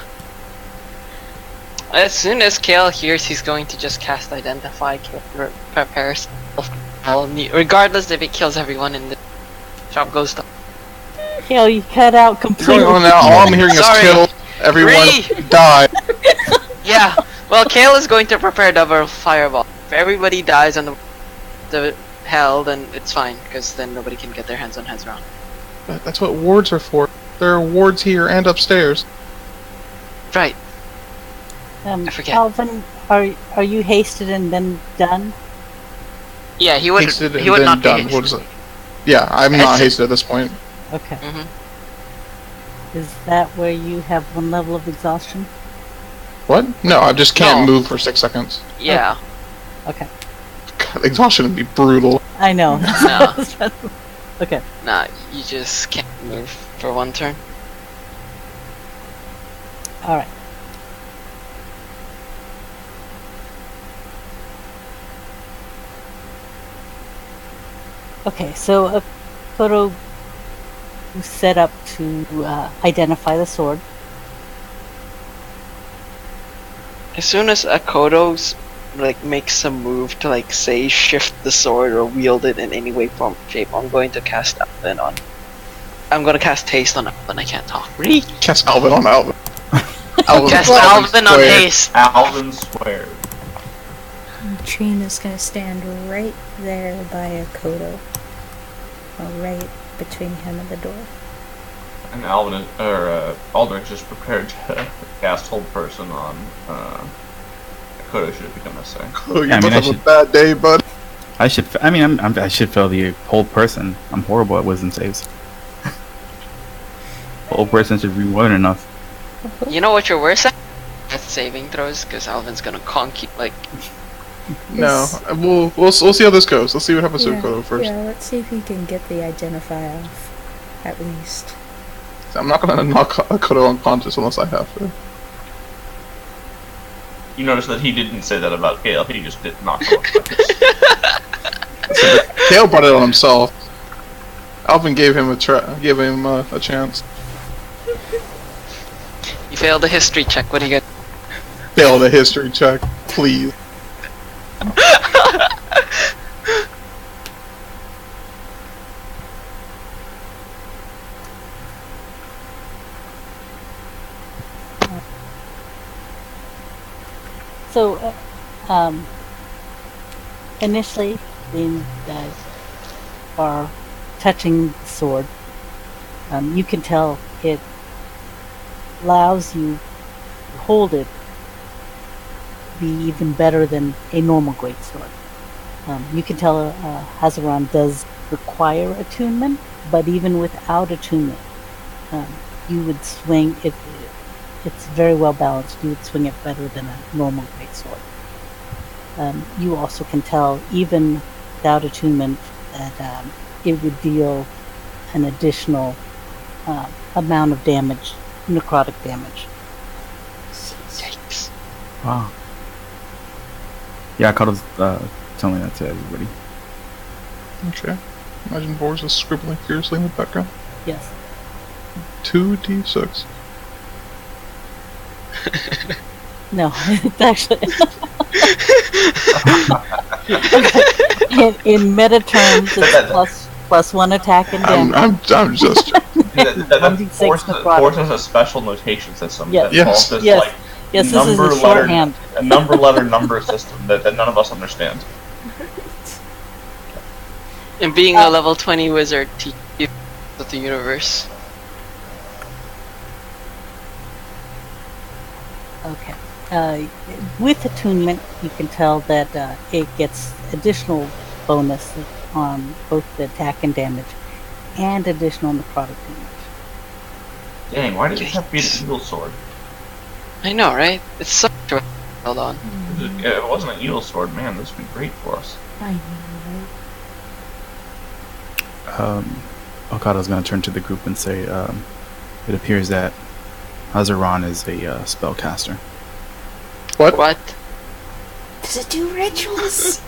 As soon as Kale hears he's going to just cast Identify, Kale prepares regardless if it kills everyone in the shop goes to Kale, you cut out Going completely. on now, all I'm hearing is Sorry. kill, everyone, Three. die. Yeah. Well, Kale is going to prepare double fireball. If everybody dies on the hell, then it's fine, because then nobody can get their hands on Hazaron. But that's what wards are for. There are wards here and upstairs. Right. I forget. Alvin, are you hasted and then done? Yeah, he would. Hasted He and would then not done. be. What is it? Yeah, I'm not Hasted. hasted at this point. Okay. Mm-hmm. Is that where you have one level of exhaustion? What? No, I just can't No. move for 6 seconds. Yeah. Okay. God, exhaustion would be brutal. I know. No. Okay. Nah, you just can't move for one turn. All right. Okay, so Acodo set up to identify the sword. As soon as Akodo's makes a move to say shift the sword or wield it in any way, form, shape, I'm going to cast Alvin on. I'm going to cast haste on Alvin. I can't talk. Really? Cast Alvin on Alvin. Alvin Cast Alvin Alvin on squared. haste. Alvin squared. Trym is gonna stand right there by Acodo. Right between him and the door. And Aldrik just prepared to cast hold person on Acodo should it become necessary. Oh, you Yeah, I mean, must I have should- a bad day, bud. I should. I mean, I should fail the hold person. I'm horrible at wisdom saves. Hold person should be more than enough. You know what you're worse at? Death saving throws, because Alvin's going to conk you. No, we'll see how this goes. Let's see what happens to Akodo first. Yeah, let's see if he can get the identify off, at least. I'm not gonna knock Acodo unconscious unless I have to. You notice that he didn't say that about Kale. He just did knock him unconscious. Kale brought it on himself. Alvin gave him a chance. You failed the history check. What do you get? Fail the history check, please. So, initially, when you guys are touching the sword, you can tell it allows you to hold it be even better than a normal greatsword. You can tell Hazaran does require attunement, but even without attunement, you would swing it. It's very well balanced. You would swing it better than a normal greatsword. You also can tell, even without attunement, that it would deal an additional amount of damage, necrotic damage. Yikes. Wow. Yeah, Acodo's telling that to everybody. Okay. Imagine Boarrs is scribbling furiously in the background. Yes. 2d6. No, it's actually in meta terms, it's plus 1 attack and damage. I'm just. Boarrs has a special notation system that Yes. calls this Yes. like Yes, this is number a shorthand. a number system that none of us understand. And being a level 20 wizard teaches you of the universe. Okay. With attunement, you can tell that it gets additional bonus on both the attack and damage, and additional necrotic damage. Dang, why does it have to be an eagle sword? I know, right? It's such a... Hold on. If it wasn't an eagle sword, man, this would be great for us. I know, right? Okado's gonna turn to the group and say, it appears that Hazaran is a spellcaster. What? What? Does it do rituals?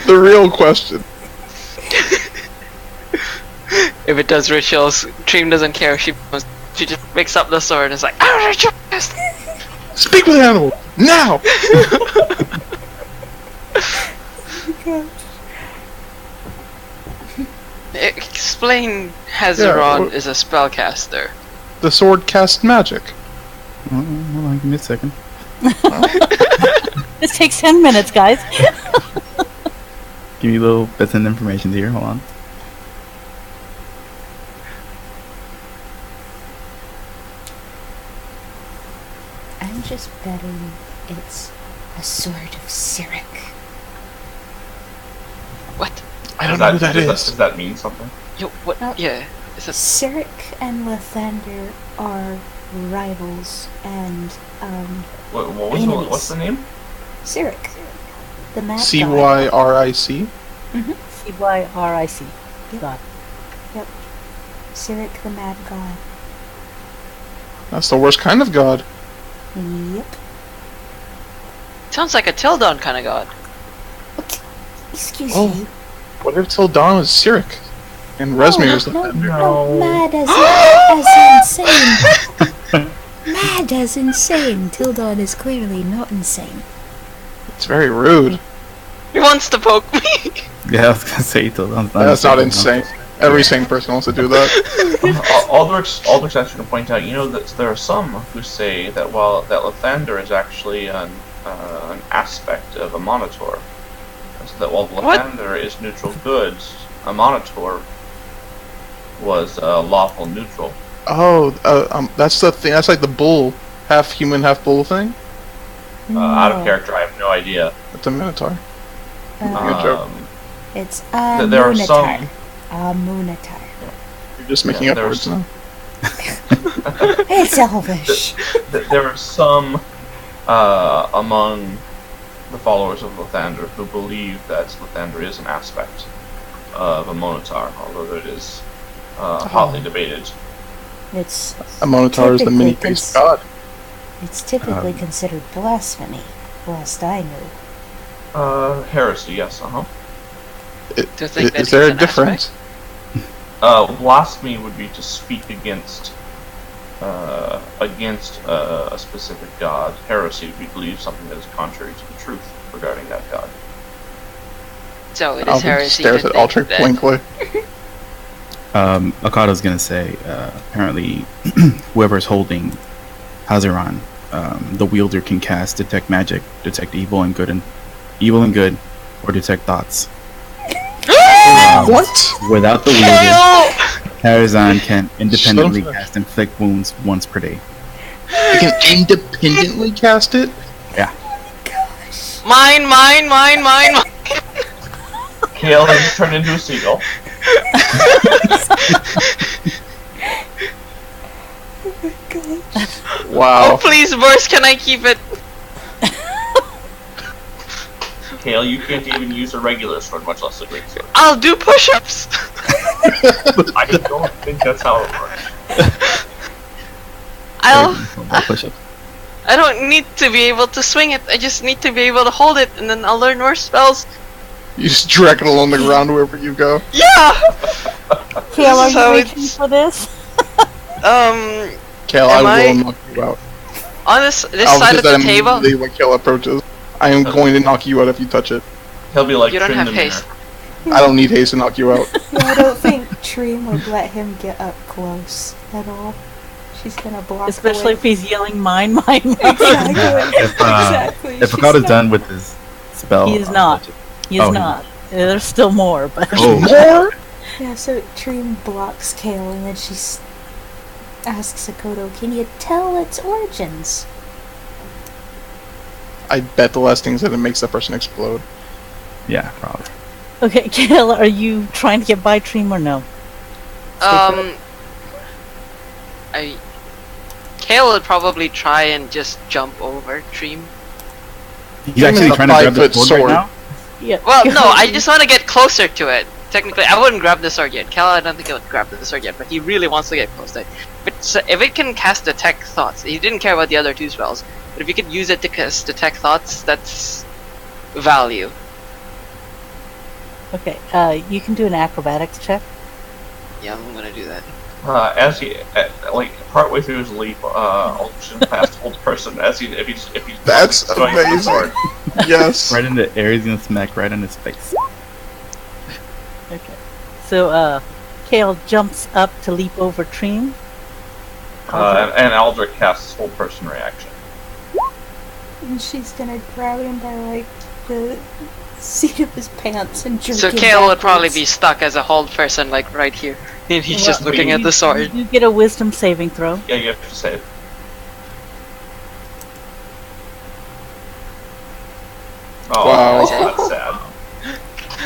The real question. If it does rituals, Trym doesn't care. She just picks up the sword and is like, "Ah, ritualist!" Speak with animals now. Explain Hazaran what- is a spellcaster. The sword casts magic. Hold on, give me a second. This takes 10 minutes, guys. Give you little bits of information here. Hold on. I'm just betting it's a sword of Cyric. What? I don't know who that is. Does that mean something? Yo, what? Oh. Yeah. Is it... Cyric and Lathander are rivals, and What's the name? Cyric, the mad god. Cyric. CYRIC. God. Cyric, the mad god. That's the worst kind of god. Yep. Sounds like a Tildon kind of god. Excuse Oh. me. What if till dawn is Cyric? And Resmir is the thunder? No, mad as insane. Mad as insane. Tildon is clearly not insane. It's very rude. He wants to poke me. Yeah, I was gonna say till That's not insane. Every sane person wants to do that. Aldrik's actually going to point out, you know, that there are some who say that while that Lathander is actually an aspect of a Monitor, so that while Lathander is neutral good, a Monitor was lawful neutral. Oh, that's the thing. That's like the bull, half human, half bull thing. Out of character, I have no idea. It's a minotaur. Good joke. It's There are some. a Moonatar. You're just making up there's- words now. It's elvish. There are some among the followers of Lathander who believe that Lathander is an aspect of a Minotaur, although it is hotly debated. It's A Minotaur is the typically mini-faced god. It's typically considered blasphemy, last I knew. Heresy, yes, To think that Is there he's a an difference? Blasphemy would be to speak against a specific god. Heresy would be to believe something that is contrary to the truth regarding that god. So it is Alvin heresy stares to at think Aldrik that- blankly. Acodo's gonna say, apparently, whoever's holding Hazaran, the wielder can cast detect magic, detect evil and good, or detect thoughts. What? Without the wielder, Kale! Hazaran can independently Son of a- cast inflict wounds once per day. You can independently cast it? Mine. Kale has turned into a seagull. Wow. Oh please, Boarrs, can I keep it? Kale, you can't even use a regular sword, much less a great sword. I'll do push-ups. I don't think that's how it works. I don't need to be able to swing it. I just need to be able to hold it, and then I'll learn more spells. You just drag it along the ground wherever you go. Yeah. Kale, are This is how you reaching it's- for this? Kale, Am I I- will knock you out. On this I'll side do of that the table, immediately when Kale approaches. I am going to knock you out if you touch it. He'll be like You don't Trym have the Mirror. haste. I don't need haste to knock you out. Yeah, I don't think Trym would let him get up close at all. She's gonna block Especially if the way. he's yelling, mine, mine, mine. Exactly. If, Exactly. If She's Acodo's not- done with his spell, He is not. He is Oh, he- not. There's still more, but Oh. More? Yeah, so Trym blocks Kale and then she asks Acodo, "Can you tell its origins?" I bet the last thing is that it makes that person explode. Yeah, probably. okay, Kale, are you trying to get by Trym or no? Kale would probably try and just jump over Trym. He's Give him actually the trying to grab the 5-foot sword, sword. right now. Yeah. Well, no, I just want to get closer to it. Technically, I wouldn't grab the sword yet. Kale, I don't think he would grab the sword yet, but he really wants to get close to it. But so if it can cast Detect Thoughts, he didn't care about the other two spells, but if you could use it to cast Detect Thoughts, that's value. Okay, you can do an acrobatics check. Yeah, I'm gonna do that. As he, like, partway through his leap, I'll just past hold person if he's That's throwing the amazing. sword. Yes. Right in the areas gonna smack right in his face. Okay. So, Kale jumps up to leap over Trym. And Aldrik casts hold person reaction. And she's gonna grab him by like the seat of his pants and jerk So him Kale would probably be backwards. stuck as a hold person, like right here. And he's just Well, looking at the sword. You get a wisdom saving throw. Yeah, you have to save. Oh, Wow. that's sad.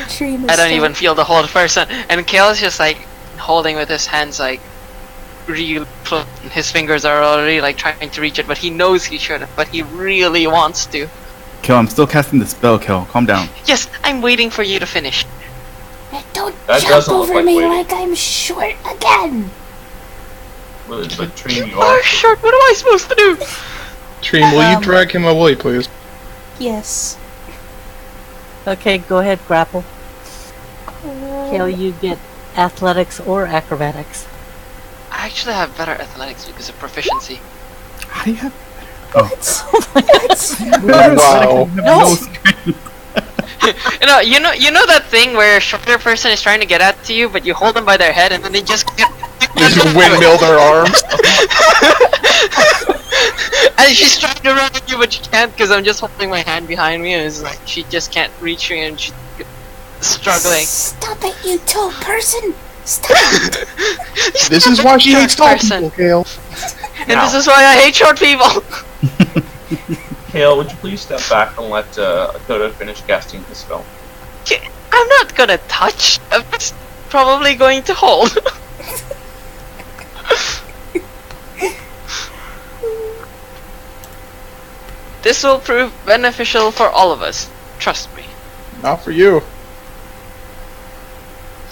Trym is I don't still- even feel the hold person. And Kale's just like holding with his hands like real close. His fingers are already like trying to reach it, but he knows he shouldn't, but he really wants to. Kill, I'm still casting the spell, Kill. Calm down. Yes, I'm waiting for you to finish. Don't That jump doesn't look over like me waiting. like I'm short again. Well, it's like Trym, you Oh, are. short, what am I supposed to do? Trym, will you drag him away, please? Yes. Okay, go ahead, grapple. Kale, you get athletics or acrobatics. I actually have better athletics because of proficiency. How do you have? Wow. No. You know that thing where a shorter person is trying to get at to you, but you hold them by their head and then they just Just windmill their arms. and she's trying to run at you, but she can't because I'm just holding my hand behind me, and it's like she just can't reach me, and she's struggling. Stop it, you tall person! Stop! This is why she hates tall person. people, Kale. And this is why I hate short people. Kale, would you please step back and let Acodo finish casting his spell? I'm not gonna touch. I'm just probably going to hold. This will prove beneficial for all of us. Trust me. Not for you.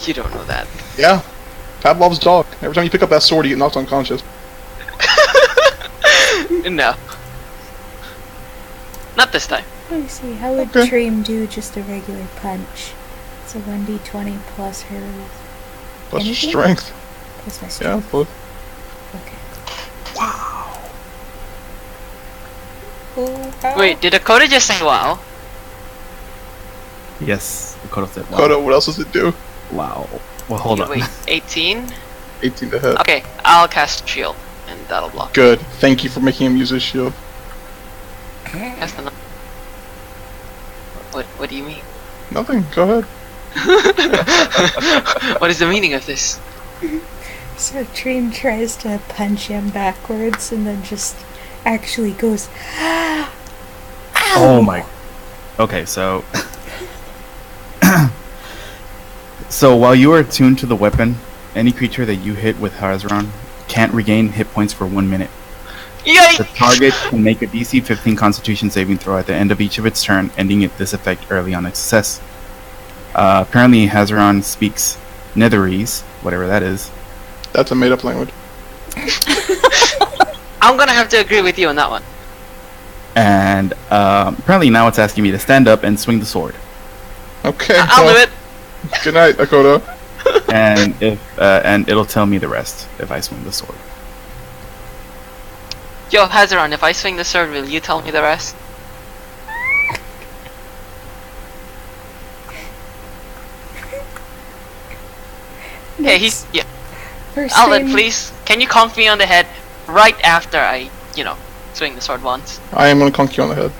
You don't know that. Yeah. Pavlov's dog. Every time you pick up that sword, you get knocked unconscious. No. Not this time. Let me see. How would Okay. Trym do just a regular punch? It's a 1d20 plus her Plus your Anything? strength. plus my Yeah, strength. plus. Okay. Wait, did Acodo just say wow? Yes, Acodo said wow. Kodo, what else does it do? Wow. Well, hold on. Wait, 18? 18 to hit. Okay, I'll cast shield, and that'll block. Good. Thank you for making him use his shield. Cast another. What do you mean? Nothing. Go ahead. What is the meaning of this? So Trym tries to punch him backwards and then just actually goes, Ow! Oh my. Okay, so. So while you are attuned to the weapon, any creature that you hit with Hazaron can't regain hit points for 1 minute. Yay! The target can make a DC 15 Constitution saving throw at the end of each of its turn, ending it this effect early on its success. Apparently, Hazaron speaks Netherese, whatever that is. That's a made-up language. I'm gonna have to agree with you on that one. And apparently now it's asking me to stand up and swing the sword. Okay. I'll well, do it. Good night, Acodo. And it'll tell me the rest if I swing the sword. Yo, Hazaron, if I swing the sword, will you tell me the rest? Okay, he's yeah. First Alvin, thing- please, can you conk me on the head right after I, swing the sword once? I am gonna conk you on the head.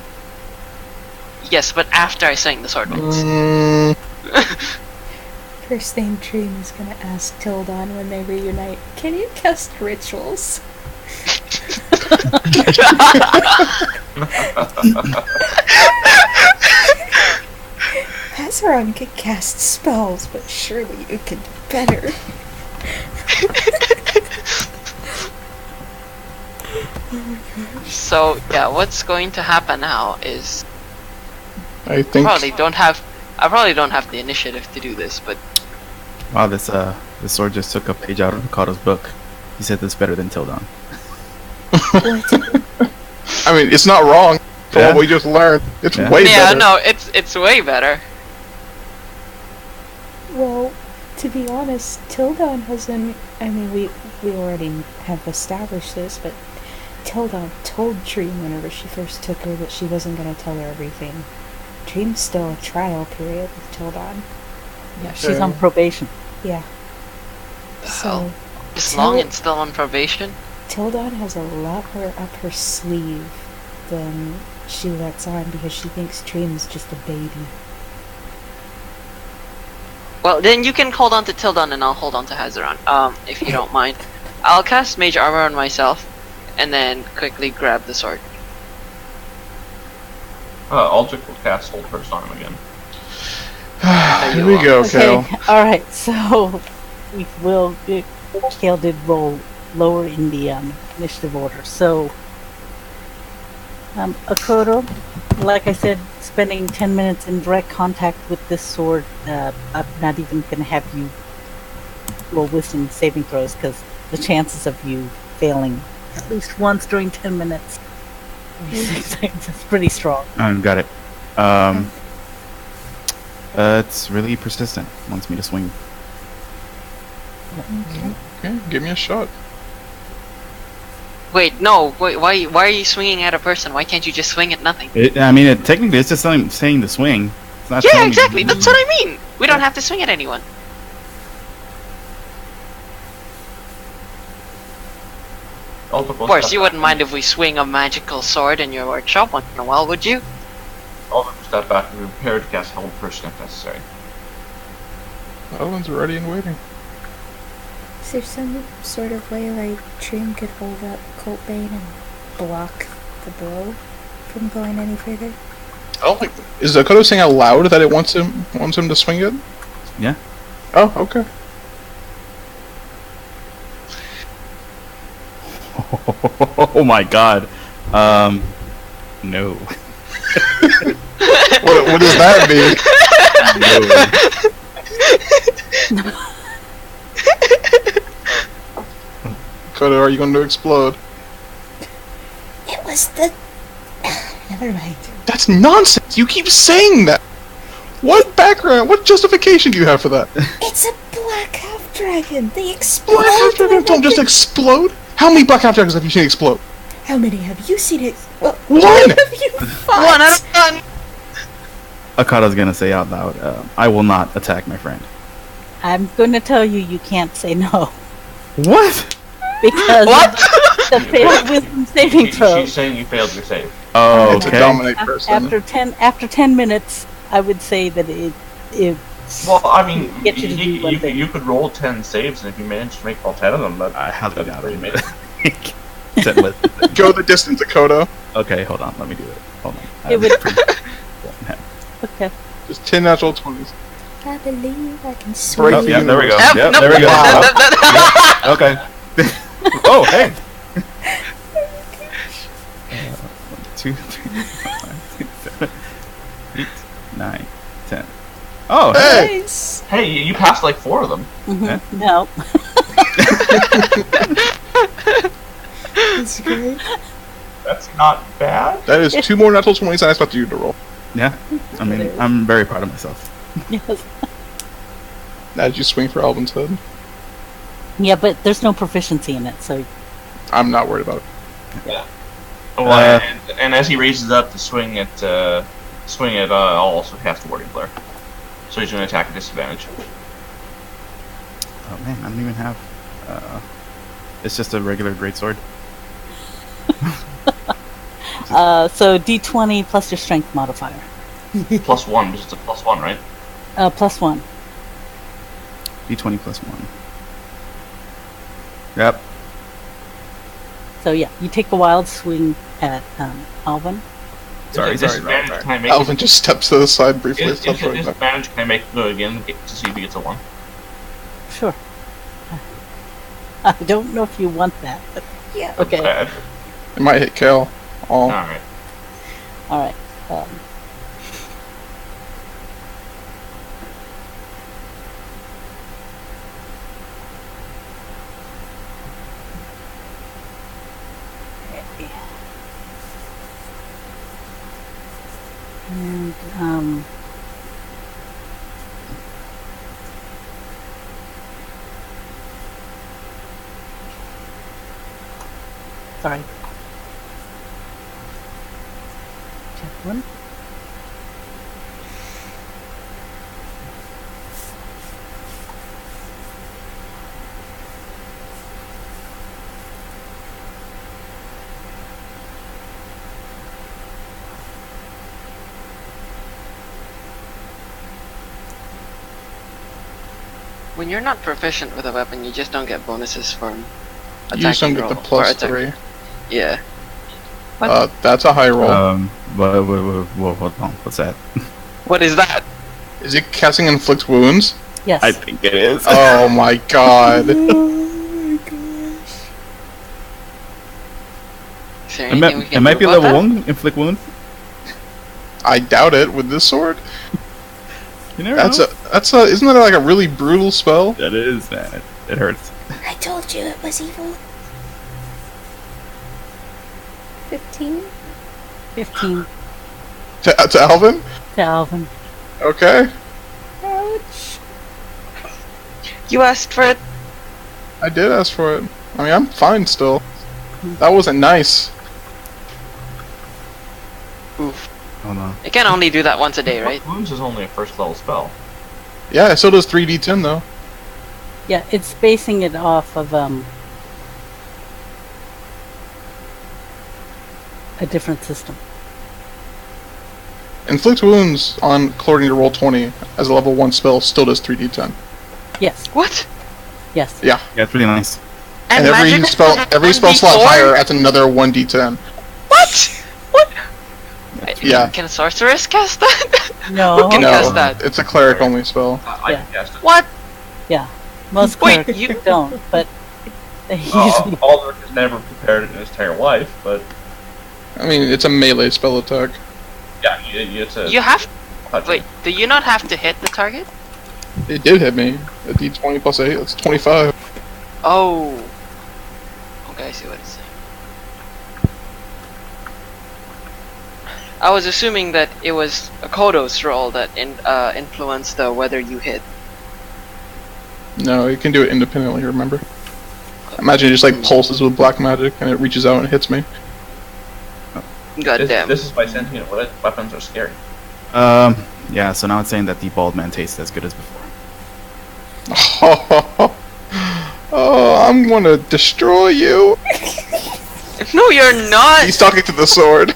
Yes, but after I swing the sword once. First thing Trym is gonna ask Tildon when they reunite, can you cast rituals? Hazaron can cast spells, but surely you can do better. So yeah, what's going to happen now is I think. I probably don't have the initiative to do this, but Wow, this sword just took a page out of Acodo's book. He said this better than Tildon. I mean, it's not wrong. For Yeah. what we just learned, it's Yeah. way yeah, better. no, it's way better. Well, to be honest, Tildon hasn't. I mean, we already have established this, but Tildon told Trym whenever she first took her that she wasn't going to tell her everything. Trym's still a trial period with Tildon. Yeah, she's on probation. Yeah. The So, hell? Is Tell- Longin still on probation? Tildon has a lot more up her sleeve than she lets on because she thinks Trym's just a baby. Well, then you can hold on to Tildon and I'll hold on to Hazaron, if you don't mind. I'll cast Mage Armor on myself, and then quickly grab the sword. Aldrik will cast Hold Person on him again. Here we go, Kale. Okay, alright, so Kale did roll lower in the initiative order. So, Acodo, like I said, spending 10 minutes in direct contact with this sword, I'm not even going to have you roll wisdom saving throws because the chances of you failing at least once during 10 minutes is pretty strong. Got it. It's really persistent. Wants me to swing. Okay, give me a shot. Wait, no, why are you swinging at a person? Why can't you just swing at nothing? Technically, it's just saying the swing. It's not Yeah, telling me- exactly, that's what I mean! We don't have to swing at anyone. Aldrik will Of course, step you back wouldn't mind if we swing a magical sword in your workshop once in a while, would you? Aldrik will step back and prepare to cast Hold Person if necessary. Alvin's ready and waiting. Is there some sort of way like Trym could hold up Coltbane and block the blow from going any further? Is Acodo saying out loud that it wants him to swing it? Yeah. Oh, okay. Oh my god. No. What does that mean? No. Acodo, are you going to explode? It was the. Never mind. That's nonsense! You keep saying that! What background, what justification do you have for that? It's a black half dragon. They explode. Black half dragons don't just explode? How many black half dragons have you seen explode? How many have you seen it? Well, One! have you fought? One out of 1! Akado's gonna say out loud, I will not attack my friend. I'm going to tell you, you can't say no What? because What? the failed wisdom saving throw. She's saying you failed your save. Oh, It's a okay. dominate person. After 10 minutes, I would say that it Well, I mean, Get you to do one thing. you could roll 10 saves, and if you manage to make all 10 of them, I highly doubt pretty it. amazing. Set with- Go the distance, Acodo. Okay, hold on. Let me do it. Hold on. It would- okay. Just 10 natural 20s. I believe I can swim. Break Oh, yeah, you. there we go. Nope, Yep, nope, there we go. Wow. Yep, okay. Oh, hey. 2, 3, 5, 6, 7, 8, 9, 10. Oh, hey. Nice. Hey, you passed like 4 of them. Yeah. No. That's great. That's not bad. That is 2 more natural 20s than I expected you to roll. Yeah. I mean, I'm very proud of myself. Yes. Now did you swing for Alvin's head? Yeah, but there's no proficiency in it, so I'm not worried about it. Well, and as he raises up to swing it, I'll also cast the Warding Flare. So he's going to attack at disadvantage. Oh man, I don't even have. It's just a regular greatsword. so D20 plus your strength modifier. Plus 1, because it's a plus 1, right? Plus 1. D20 plus 1. Yep. So yeah, you take a wild swing at Alvin. Sorry. Disadvantage, can I make Alvin just steps to the side briefly. Is Steps it right back. disadvantage? Can I make it go again to see if he gets a 1? Sure. I don't know if you want that, but Yeah. okay. Bad. It might hit Kale. Oh. Alright. All right. And sorry. Check one. When you're not proficient with a weapon, you just don't get bonuses from You just don't attacking get roll. the or plus attack- 3. Yeah. That's a high roll. Whoa, hold on. What's that? What is that? Is it casting inflict wounds? Yes. I think it is. Oh my god. Is there anything we It can might do be about level that? 1 inflict wound. I doubt it with this sword. You never That's know. isn't that like a really brutal spell? That is, man. It hurts. I told you it was evil. 15? 15 To Alvin? to Alvin. Okay. Ouch. You asked for it. I did ask for it. I mean, I'm fine still. That wasn't nice. Oof. Hold on. It can only do that once a day, right? Wounds is only a first level spell. Yeah, it still does 3d10 though. Yeah, it's basing it off of a different system. Inflict wounds on according to roll 20 as a level 1 spell still does 3d10. Yes. What? Yes. Yeah. Yeah, it's really nice. And every magic spell slot 1d4? higher adds another 1d10. What? What? Wait, Yeah. Can a sorceress cast that? No. Who can No, cast that? it's a cleric only spell. I Yeah. can cast it. What? Most Wait, clerics you- don't, but they usually Aldrik has never prepared it in his entire life, but I mean, it's a melee spell attack. yeah, it's a You have. touch. Wait, do you not have to hit the target? It did hit me. A D20 plus 8, that's 25. Oh. Okay, I see what it's saying. I was assuming that it was Acodo's roll that influenced whether you hit. No, it can do it independently, remember? Imagine it just like pulses with black magic and it reaches out and hits me. Goddamn. This is why sentient weapons are scary. Yeah, so now it's saying that the bald man tastes as good as before. Oh, I'm gonna destroy you. No, you're not! He's talking to the sword.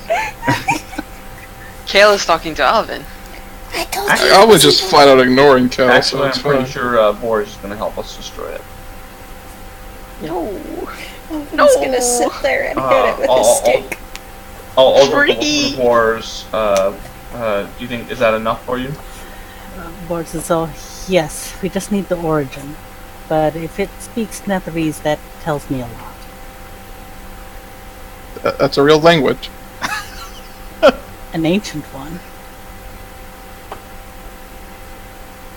Kale is talking to Alvin. I told you. I was just flat out ignoring Cal, so Actually, it's I'm pretty fine. sure Boarrs is going to help us destroy it. No. He's No. gonna sit there and hit it with a stick. I'll go Free. for Boarrs. Do you think, is that enough for you? Boarrs says, "Oh, yes. We just need the origin. But if it speaks Netherese, that tells me a lot." That's a real language. An ancient one.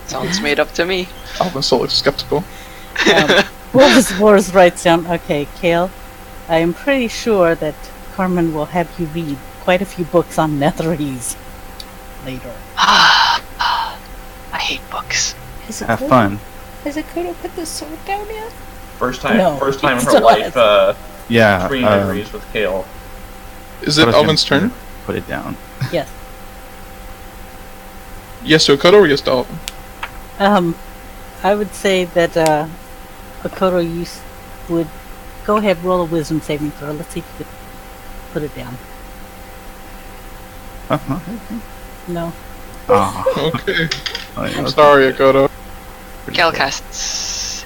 Sounds made up to me. Alvin's so skeptical. Boarrs writes down, "Okay, Kale, I am pretty sure that Carmen will have you read quite a few books on Netherese later." I hate books. Have fun. Has Acodo put the sword down yet? First time No, in her still life, Yeah, Trym agrees with Kale. Is it Koto's Alvin's gonna turn? Put it down. Yes. Yes to Acodo or yes to Alvin? I would say that Acodo would go ahead, roll a wisdom saving throw. Let's see if you could put it down. Uh-huh. No. Oh, Okay. okay. I'm sorry, Acodo. Kale casts.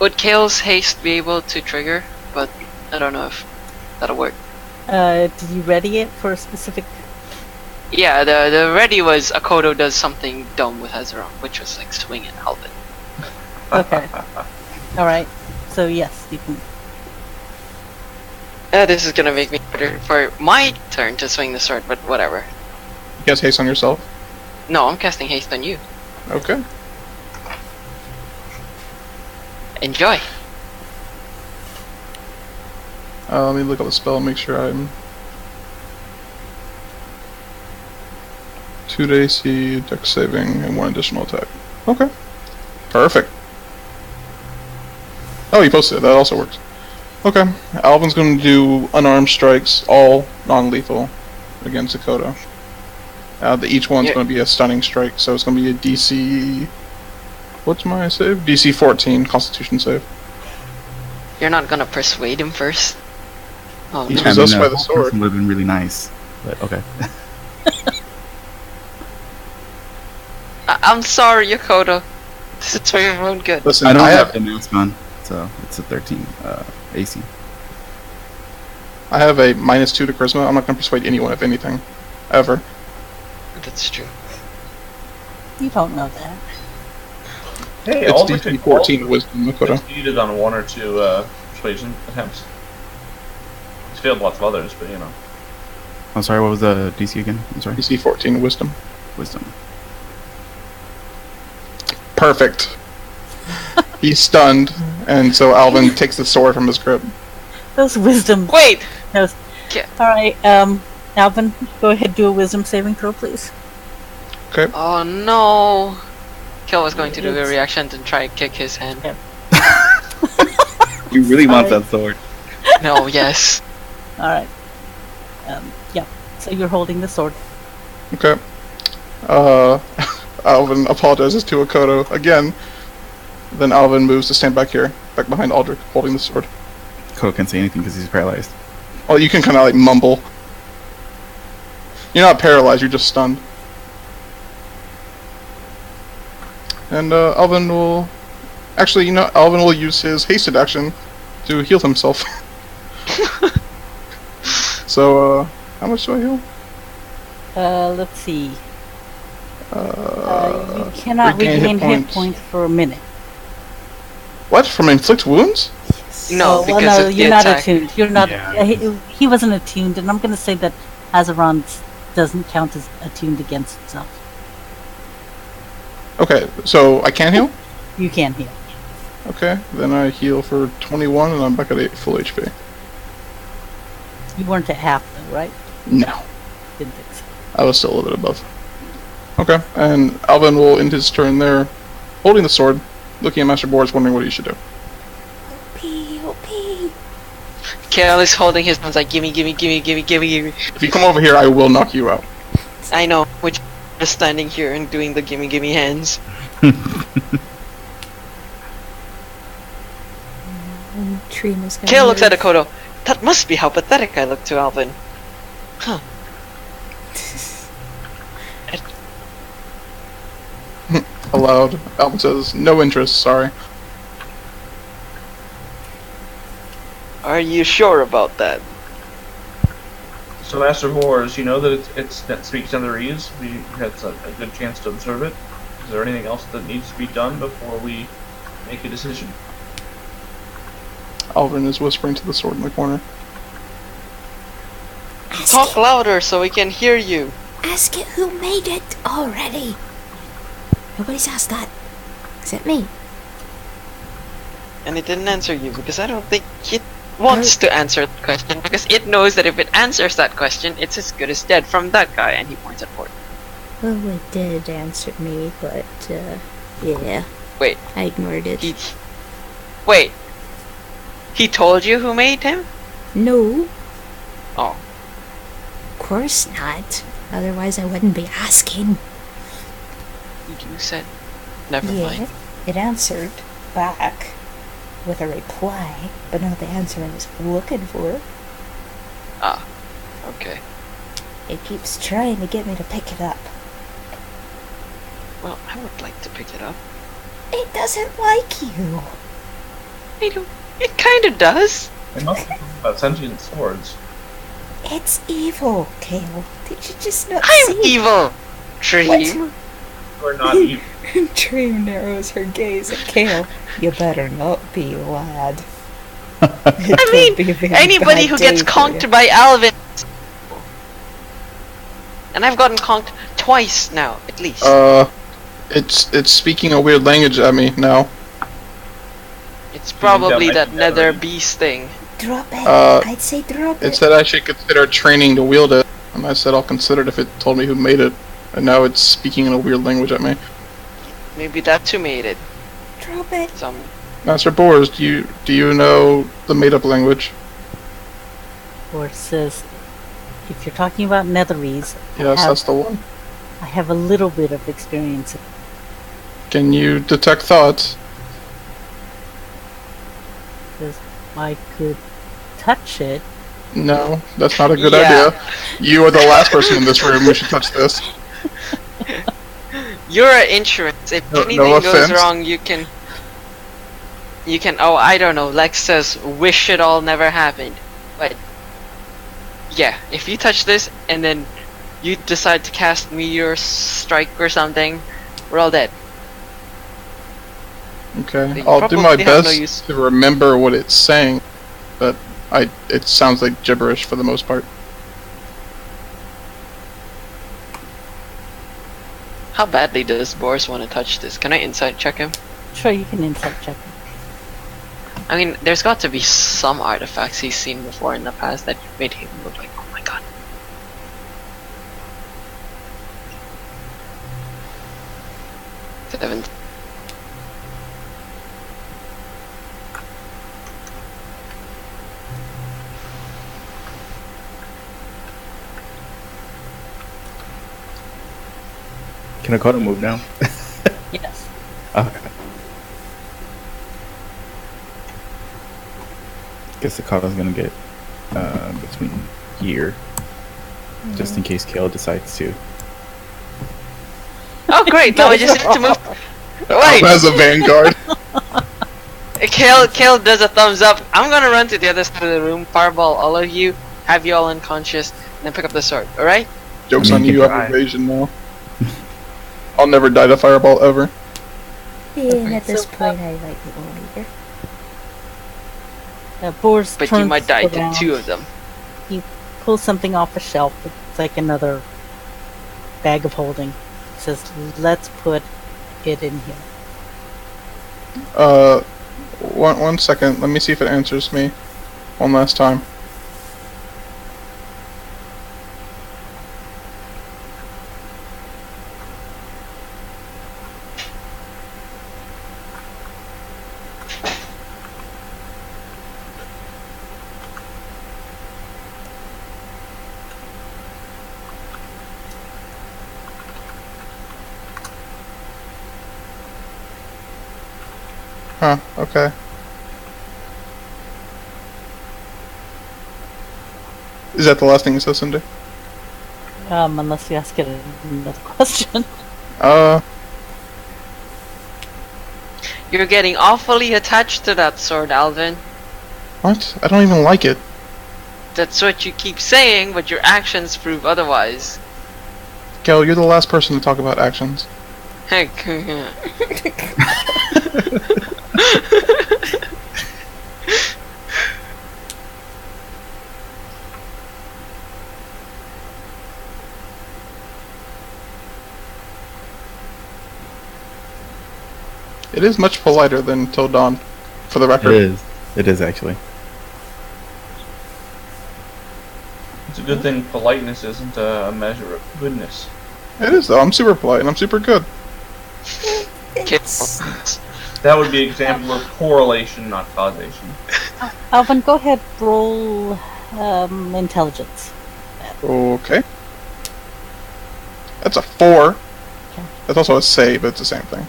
Would Kale's haste be able to trigger? But I don't know if that'll work. Did you ready it for a specific? Yeah, the ready was Acodo does something dumb with Hazaron, which was like swing at Alvin. Okay. All right. So yes, you can. This is gonna make me harder for my turn to swing the sword, but whatever. You guys haste on yourself? No, I'm casting haste on you. Okay. Enjoy. Let me look up the spell and make sure I'm... 2 to AC, dex saving, and 1 additional attack. Okay. Perfect. Oh, you posted it. That also works. Okay. Alvin's going to do unarmed strikes, all non-lethal, against Acodo. Each one's Yeah. going to be a stunning strike, so it's going to be a DC... What's my save? DC 14, Constitution save. You're not gonna persuade him first? Oh He's no. possessed by the that sword. person would have been really nice, but okay. I'm sorry, Acodo. This is for your own good. Listen, I don't have have the mask on, so it's a 13 AC. I have a -2 to charisma. I'm not going to persuade anyone of anything. Ever. That's true. You don't know that. Hey, It's Aldrik DC could 14 wisdom, Acodo. succeeded on 1 or 2 persuasion attempts. He's failed lots of others, but you know. I'm sorry, what was the DC again? I'm sorry. DC 14 wisdom. Wisdom. Perfect. He's stunned, and so Alvin takes the sword from his grip. Those wisdom. Wait! Those. Yeah. All right. Alvin, go ahead, do a wisdom saving throw, please. Okay. Oh no! Kill was going to do a reaction and try and kick his hand. You really want Alright. that sword. No, yes. All right. Yeah. So you're holding the sword. Okay. Alvin apologizes to Acodo again. Then Alvin moves to stand back here, back behind Aldrik, holding the sword. Ko can't say anything because he's paralyzed. Well, you can kind of like mumble. You're not paralyzed, you're just stunned. And Alvin will... Actually, Alvin will use his hasted action to heal himself. So, how much do I heal? Let's see. You cannot regain regain hit hit points for a minute. What? From inflict wounds? No, well, because no, of the you're not attack. attuned. You're not. Yeah. He wasn't attuned, and I'm going to say that Hazaron doesn't count as attuned against itself. Okay, so I can't heal? You can heal. Okay, then I heal for 21 and I'm back at full HP. You weren't at half though, right? No. Didn't think so. I was still a little bit above. Okay, and Alvin will end his turn there, holding the sword, looking at Master Boarrs, wondering what he should do. OP. Kale is holding his hands like, gimme. If you come over here, I will knock you out. I know, which is standing here and doing the gimme hands. And Trym is gonna Kale looks move. at Acodo. That must be how pathetic I look to Alvin. Huh. Aloud, Alvin says, no interest, sorry. Are you sure about that? So, Master Boarrs, you know that that speaks Netherese. We had a good chance to observe it. Is there anything else that needs to be done before we make a decision? Alvin is whispering to the sword in the corner. Talk louder so we can hear you. Ask it who made it already. Nobody's asked that. Except me. And it didn't answer you because I don't think it wants to answer the question because it knows that if it answers that question, it's as good as dead from that guy, and he points at Ford. Well, it did answer me, but, yeah. Wait. I ignored it. Wait. He told you who made him? No. Oh. Of course not. Otherwise I wouldn't be asking. You said. Never Yeah, mind. it answered back with a reply, but not the answer I was looking for. Ah. Okay. It keeps trying to get me to pick it up. Well, I would like to pick it up. It doesn't like you. I don't. It kind of does. It must be about sentient swords. It's evil, Kale. Did you just not I'm see? evil. Trym. We're not evil. Trym narrows her gaze at Kale. You better not be, lad. I mean, anybody who gets conked by Alvin. And I've gotten conked twice now, at least. It's speaking a weird language at me now. It's probably that that might be nether better. beast thing. Drop it. Uh, I'd say drop It it. said I should consider training to wield it, and I said I'll consider it if it told me who made it. And now it's speaking in a weird language at me. Maybe that's who made it. Drop it. Some. Master Boarrs, do you know the made-up language? Or it says, if you're talking about Netherese, Yes, that's the one. I have a little bit of experience. Can you detect thoughts? Because I could touch it. No, that's not a good Yeah. idea. You are the last person in this room who should touch this. You're an insurance. If No anything goes offense. wrong, you can. Oh, I don't know. Lex says, wish it all never happened. But. Yeah, if you touch this and then you decide to cast Meteor Strike or something, we're all dead. Okay, They I'll do my probably have no best use. to remember what it's saying, but it sounds like gibberish for the most part. How badly does Boarrs want to touch this? Can I insight check him? Sure, you can insight check. I mean, there's got to be some artifacts he's seen before in the past that made him look like, oh my god. Seven. Can Acodo move now? Yes. Okay. Guess Acodo's gonna get between here, just in case Kale decides to. Oh great, now I just need to move. Wait! As a vanguard. Kale does a thumbs up. I'm gonna run to the other side of the room, fireball all of you, have you all unconscious, and then pick up the sword, alright? Joke's I on mean, you, you I can have try. evasion now. I'll never die to fireball ever. And at this So, point, I like it all either. Boarrs But you turns might die to around, two of them. pulls something off a shelf. It's like another bag of holding. Says, let's put it in here. One second. Let me see if it answers me one last time. Huh, okay. Is that the last thing it says, Cindy? Unless you ask it another question. You're getting awfully attached to that sword, Alvin. What? I don't even like it. That's what you keep saying, but your actions prove otherwise. Kale, you're the last person to talk about actions. Heck. It is much politer than Till Dawn, for the record. It is. It is actually. It's a good thing politeness isn't a measure of goodness. It is, though. I'm super polite and I'm super good. That would be an example of correlation, not causation. Alvin, go ahead, roll intelligence. Okay. That's a 4. Okay. That's also a save, but it's the same thing.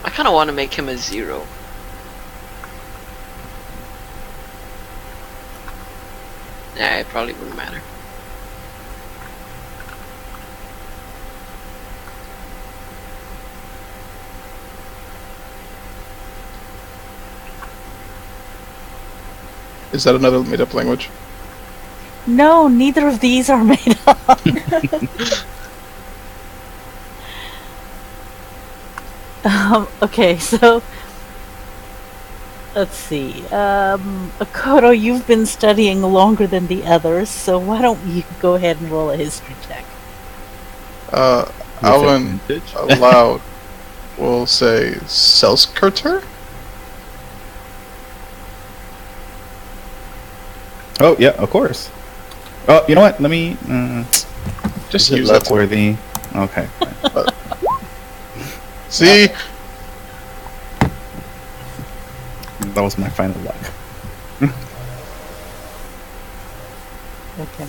I kind of want to make him a 0. Nah, it probably wouldn't matter. Is that another made-up language? No, neither of these are made up. Okay, so let's see. Acodo, you've been studying longer than the others, so why don't you go ahead and roll a history check? Alvin aloud will say Selskirter? Oh yeah, of course. Oh, you know what? Let me Just is it use that. Luckworthy. Okay. See? That was my final luck. Okay.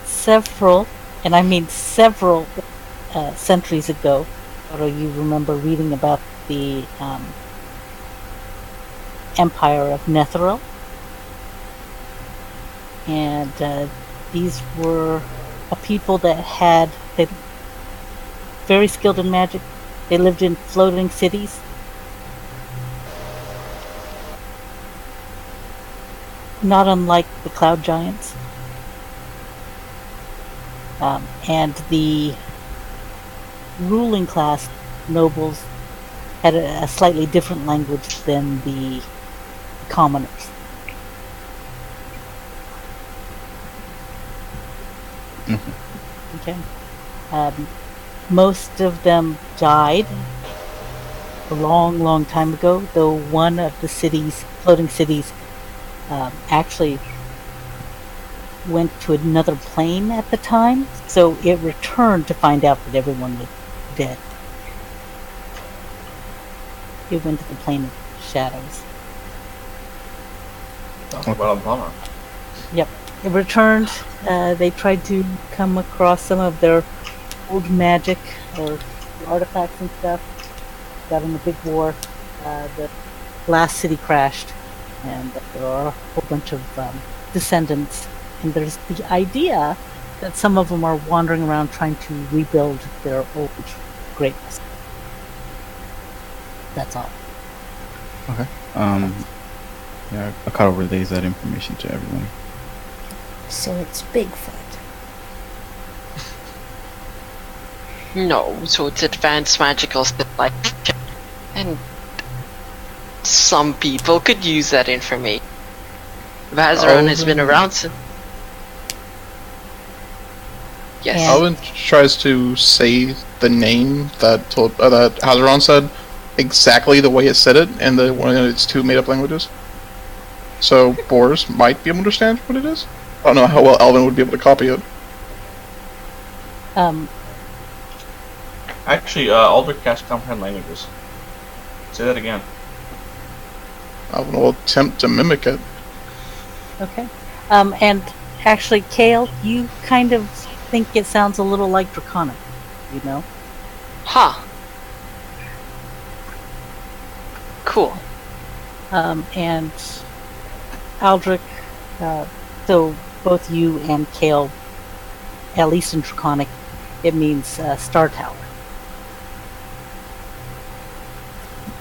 Several, and I mean several centuries ago, or you remember reading about the Empire of Netheril. And these were a people that they very skilled in magic. They lived in floating cities. Not unlike the cloud giants. And the ruling class nobles had a slightly different language than the commoners. Okay. Most of them died a long, long time ago, though one of the floating cities, actually went to another plane at the time, so it returned to find out that everyone was dead. It went to the plane of shadows. Well, bummer. Yep. It returned. They tried to come across some of their old magic or artifacts and stuff. Got in a big war. The last city crashed, and there are a whole bunch of descendants. And there's the idea that some of them are wandering around trying to rebuild their old greatness. That's all. Okay. Yeah, Acodo relays that information to everyone. So it's Bigfoot. No, so it's advanced magical like, and some people could use that information. Vazaron has been around since. Yes. And- Alvin tries to say the name that Hazaron said exactly the way it said it in one of its two made-up languages. So Boarrs might be able to understand what it is. I don't know how well Alvin would be able to copy it. Actually, Aldrik cast comprehend languages. Say that again. Alvin will attempt to mimic it. Okay. And actually, Kale, you kind of think it sounds a little like Draconic, you know? Huh. Cool. And Aldrik, so both you and Kale, at least in Draconic, it means Star Tower.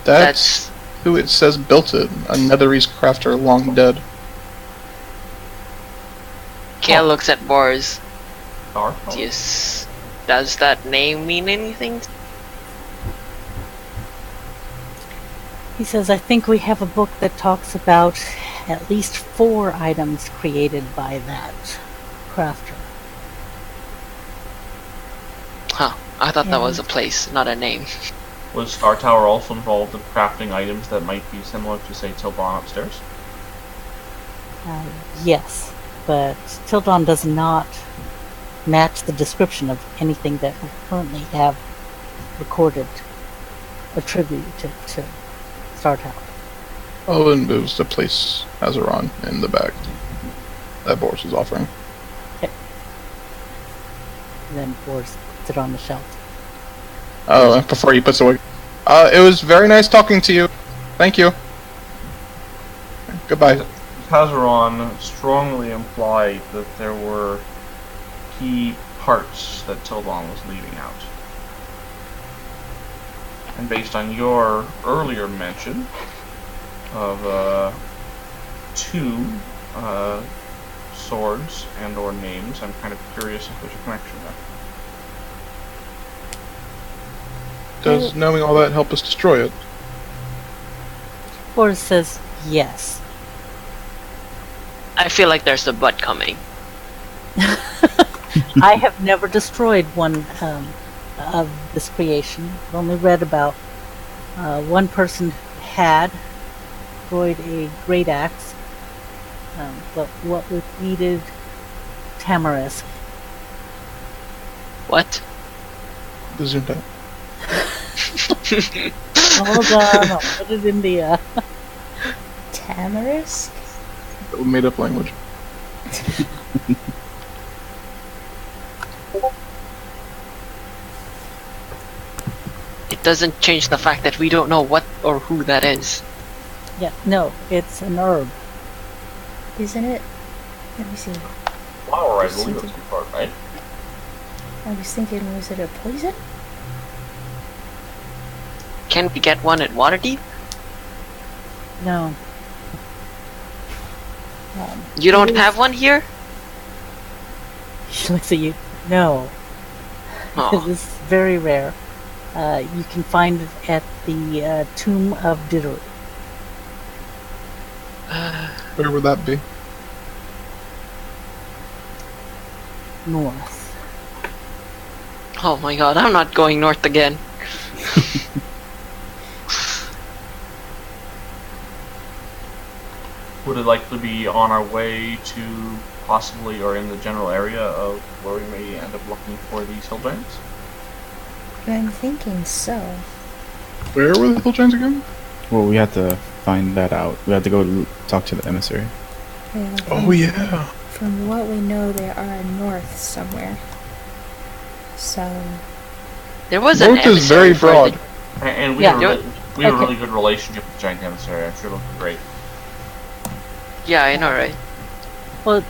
That's who it says built it. A Netherese crafter long dead. Kale looks at Boarrs. Star? Yes. Does that name mean anything? He says, I think we have a book that talks about at least 4 items created by that crafter. Huh. I thought that was a place, not a name. Was Star Tower also involved in crafting items that might be similar to, say, Tildon upstairs? Yes, but Tildon does not match the description of anything that we currently have recorded attributed to Star Tower. Alvin moves to place Hazaron in the bag that Boarrs is offering. And then Boarrs puts it on the shelf. Oh, and before he puts it away. It was very nice talking to you. Thank you. Goodbye. Hazaron strongly implied that there were key parts that Tildon was leaving out. And based on your earlier mention of 2 swords and or names, I'm kind of curious if there's a connection there. Does knowing all that help us destroy it? Boarrs says yes. I feel like there's a butt coming. I have never destroyed one of this creation. I've only read about one person had destroyed a great axe, but what was needed tamarisk. What? The zoomed out. Hold on, I'll put it in the Tamarisk? Made up language. It doesn't change the fact that we don't know what or who that is. yeah, no, it's an herb. Isn't it? Let me see. Flower, I believe it's a part, right? I was thinking, was it a poison? Can we get one at Waterdeep? No. You don't have one here? She looks at you. No. Oh. This is very rare. You can find it at the Tomb of Diderot. Where would that be? North. Oh my god, I'm not going north again. Would it likely be on our way to possibly or in the general area of where we may end up looking for these hill giants? I'm thinking so. Where were the hill giants again? Well, we had to find that out. We had to go talk to the emissary. Yeah, Oh yeah. From what we know, they are north somewhere. So, There was an North is emissary very for broad. the- And we, Yeah. have, we have a Okay. really good relationship with the giant emissary. I'm sure it'll be great. Yeah, I know, right? Well,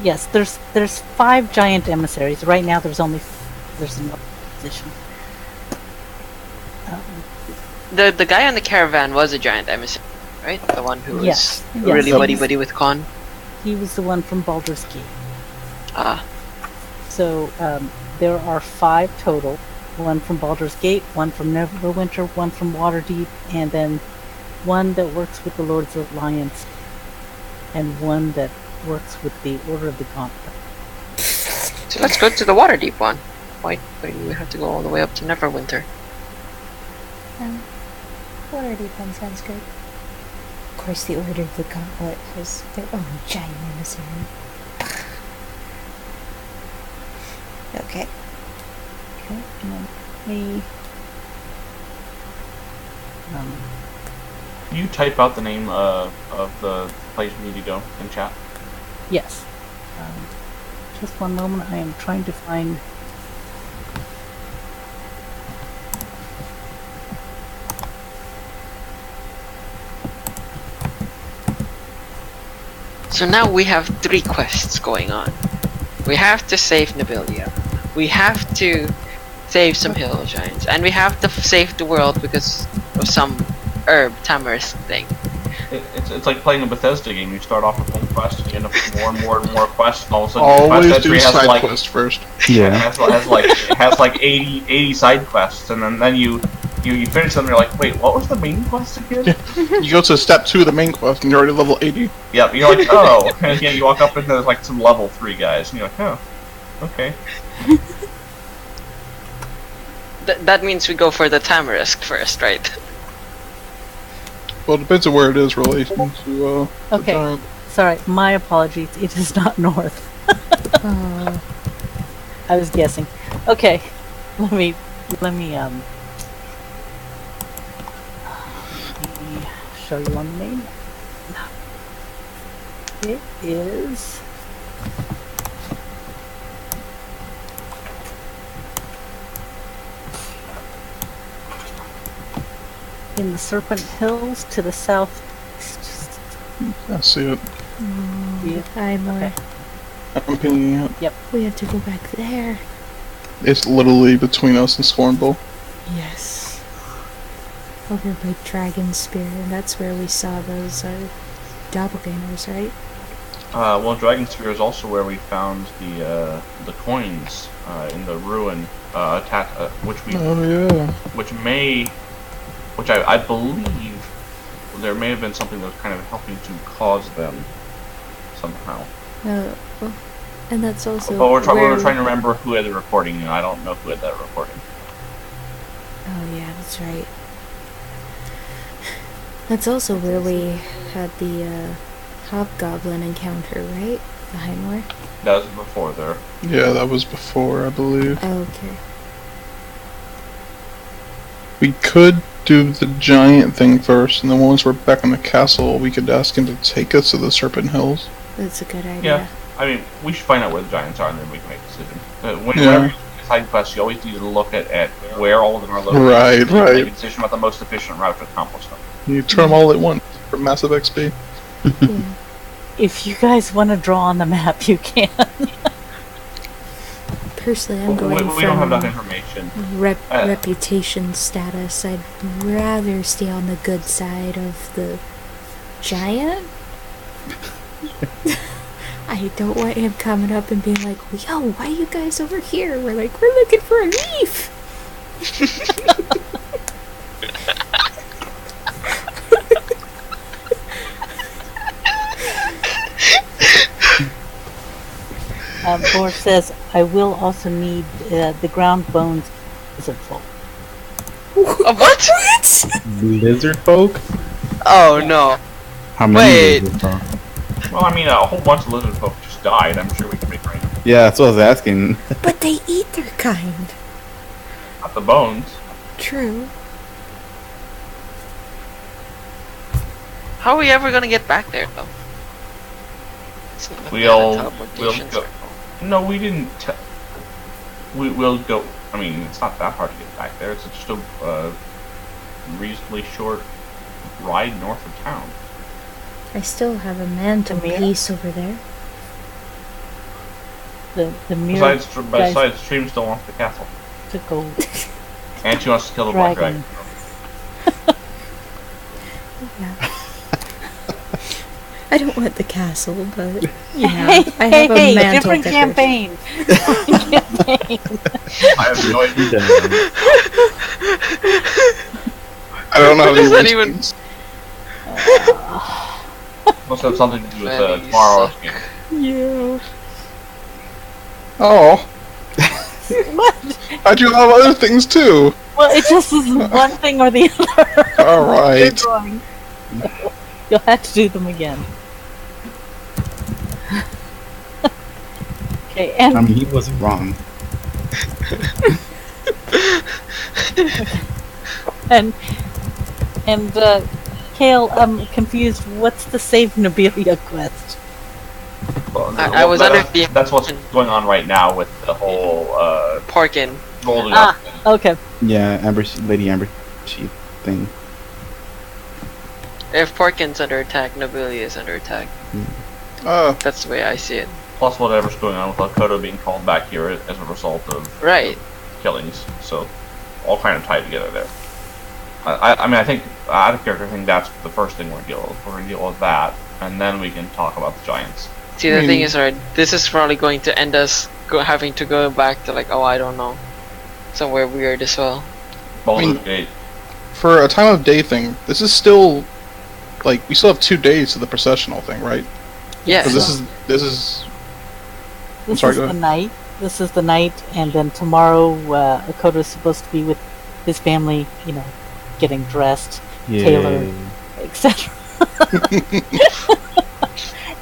yes, there's 5 giant emissaries. Right now there's no position. The guy on the caravan was a giant emissary, right? The one who was Yes. really Yes. buddy with Khan. He was the one from Baldur's Gate. Ah, So there are 5 total. One from Baldur's Gate, one from Neverwinter, one from Waterdeep, and then one that works with the Lords of Alliance, and one that works with the Order of the Gauntlet. So let's go to the Waterdeep one. Why do we have to go all the way up to Neverwinter? Waterdeep one sounds good. Of course, the Order of the Gauntlet has their own giant emissary. Okay. Okay, and then me. You type out the name of the place we need to go in chat. Yes. Just one moment. I am trying to find. So now we have 3 quests going on. We have to save Nobilia. We have to save some hill giants, and we have to save the world because of some herb tamarisk thing. It's like playing a Bethesda game. You start off with one quest, and you end up with more and more and more quests, and all of a sudden your Always quest do entry has side like quest first. Yeah. it has like 80 side quests, and then you finish them and you're like, wait, what was the main quest again? You go to step 2 of the main quest, and you're already level 80. Yep, you're like, oh, and yeah, you walk up into like some level 3 guys, and you're like, oh, okay. That means we go for the tamarisk first, right? Well, it depends on where it is relating to the Okay. giant. Sorry, my apologies. It is not north. Oh, I was guessing. Okay, let me show you on the name. It is in the Serpent Hills to the southeast. I see it. hi, more. I'm pinging it. We have to go back there. It's literally between us and Scornbull. Yes. Over by Dragon Spear, and that's where we saw those doppelgangers, right? Well, Dragon Spear is also where we found the coins in the ruin, Oh, yeah. which I believe there may have been something that was kind of helping to cause them somehow. Well, and that's also. But we're where- trying to remember who had the recording, and I don't know who had that recording. Oh yeah, that's right. That's also where we had the hobgoblin encounter, right? The Highmore. That was before there. Yeah, that was before, I believe. Oh, okay. We could do the giant thing first, and then once we're back in the castle, we could ask him to take us to the Serpent Hills. That's a good idea. Yeah, I mean, we should find out where the giants are, and then we can make a decision. Whenever Yeah. you do side quests, you always need to look at where all of them are located. Right, so you can right. Make a decision about the most efficient route to accomplish them. You try them all at once for massive XP. Yeah. If you guys want to draw on the map, you can. Personally, I'm We going don't have enough from information. reputation status. I'd rather stay on the good side of the giant. I don't want him coming up and being like, yo, why are you guys over here? We're like, we're looking for a leaf. Boarrs says, I will also need the ground bones lizard folk. What? What? Lizard folk? Oh no. How many Wait. lizard folk? Well, I mean, a whole bunch of lizard folk just died. I'm sure we can make rain. Yeah, that's what I was asking. But they eat their kind. Not the bones. True. How are we ever gonna get back there though? It's not like we We'll have a teleportation go. circle. No, we didn't. We'll go. I mean, it's not that hard to get back there. It's just a reasonably short ride north of town. I still have a mantle Amir? piece over there. The mirror Besides, Trym still wants the castle, to go and she wants to kill the black dragon. dragon. Yeah. I don't want the castle, but yeah, Hey, I have hey, a mantle different decoration. campaign. Different campaign. I have no idea. I don't know how Does many anyone- wins. Must have something to do with Man, you tomorrow's suck. game. Yeah. Oh, What? I do a lot of other things too. Well, it just is one thing or the other. All right. You're wrong. You'll have to do them again. Okay, I and mean, he wasn't wrong. and Kale, I'm confused. What's the Save Nobilia quest? Well, I was under the That's what's going on right now with the whole Porkin. rolling up. Okay. Yeah, Lady Amber Sheep thing. If Porkin's under attack, Nobilia is under attack. That's the way I see it. Plus whatever's going on with Acodo being called back here as a result of Right. killings. So, all kind of tied together there. I mean, I think, out of character, I think that's the first thing we're going to deal with. We're going to deal with that, and then we can talk about the giants. See, the thing is, right, this is probably going to end us having to go back to, like, I don't know, somewhere weird as well. Baldur's Gate. For a time of day thing, this is still, like, we still have 2 days to the processional thing, right? Yeah. Because this is. This sorry, is go the ahead. night. This is the night, and then tomorrow, Akodo's supposed to be with his family, you know, getting dressed, Taylor, etc.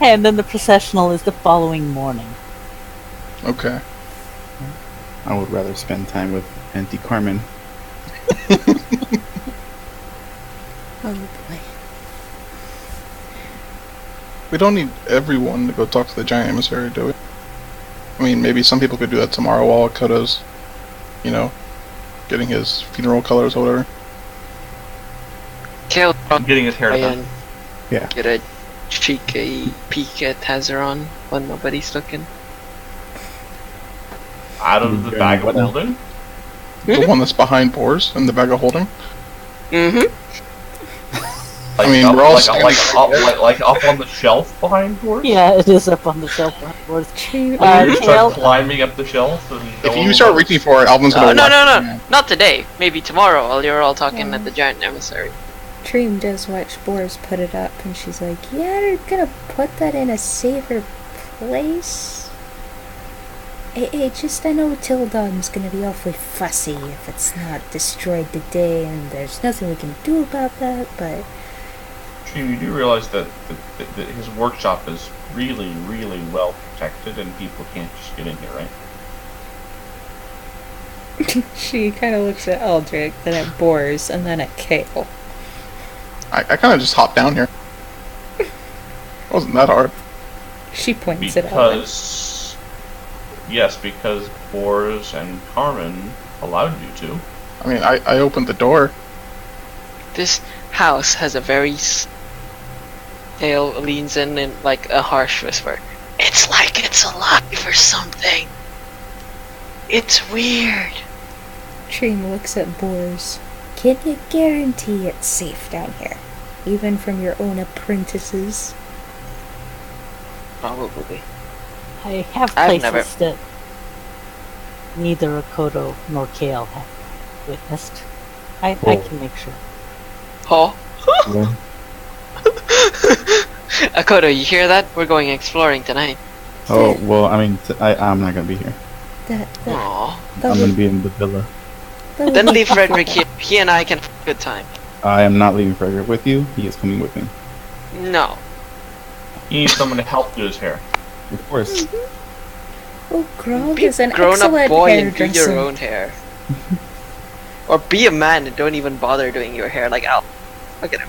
And then the processional is the following morning. Okay. I would rather spend time with Auntie Carmen. Oh boy. We don't need everyone to go talk to the giant emissary, do we? I mean, maybe some people could do that tomorrow while Akodo's, you know, getting his funeral colors or whatever. Kale Getting his hair done. and Yeah. get a cheeky peek at Hazaron when nobody's looking. Out of the bag of holding. The one that's behind Boarrs in the bag of holding. Mm-hmm. Like, I mean, up, we're all like up on the shelf behind Boarrs? Yeah, it is up on the shelf. Afterwards. You just Kale, start climbing up the shelf and If going you start over- reaching for it, Alvin's No, gonna no, whack no, you. no. Not today. Maybe tomorrow while you're all talking at the giant emissary. Trym does watch Boarrs put it up, and she's like, "Yeah, they're gonna put that in a safer place." I know Tildon's gonna be awfully fussy if it's not destroyed today, and there's nothing we can do about that, but Trym, you do realize that his workshop is really, really well protected and people can't just get in here, right? She kind of looks at Aldrik, then at Boarrs, and then at Kale. I kind of just hopped down here. It wasn't that hard. She points at Alvin. Because Boarrs and Carmen allowed you to. I mean, I opened the door. This house has a very Kale leans in like a harsh whisper. It's like it's alive or something. It's weird. Trym looks at Boarrs. Can you guarantee it's safe down here? Even from your own apprentices? Probably. I have I've places never- that neither Acodo nor Kale have witnessed. I can make sure. Oh. Well, Acodo, you hear that? We're going exploring tonight. oh, well, I mean, I'm not gonna be here. That Aww. I'm gonna be in the villa. Then leave Frederick here. He and I can have a good time. I am not leaving Frederick with you. He is coming with me. No. He needs someone to help do his hair. Of course. Oh, Grog Be is an a grown-up excellent boy and do hairdresser. your own hair. Or be a man and don't even bother doing your hair like Al. Look at him.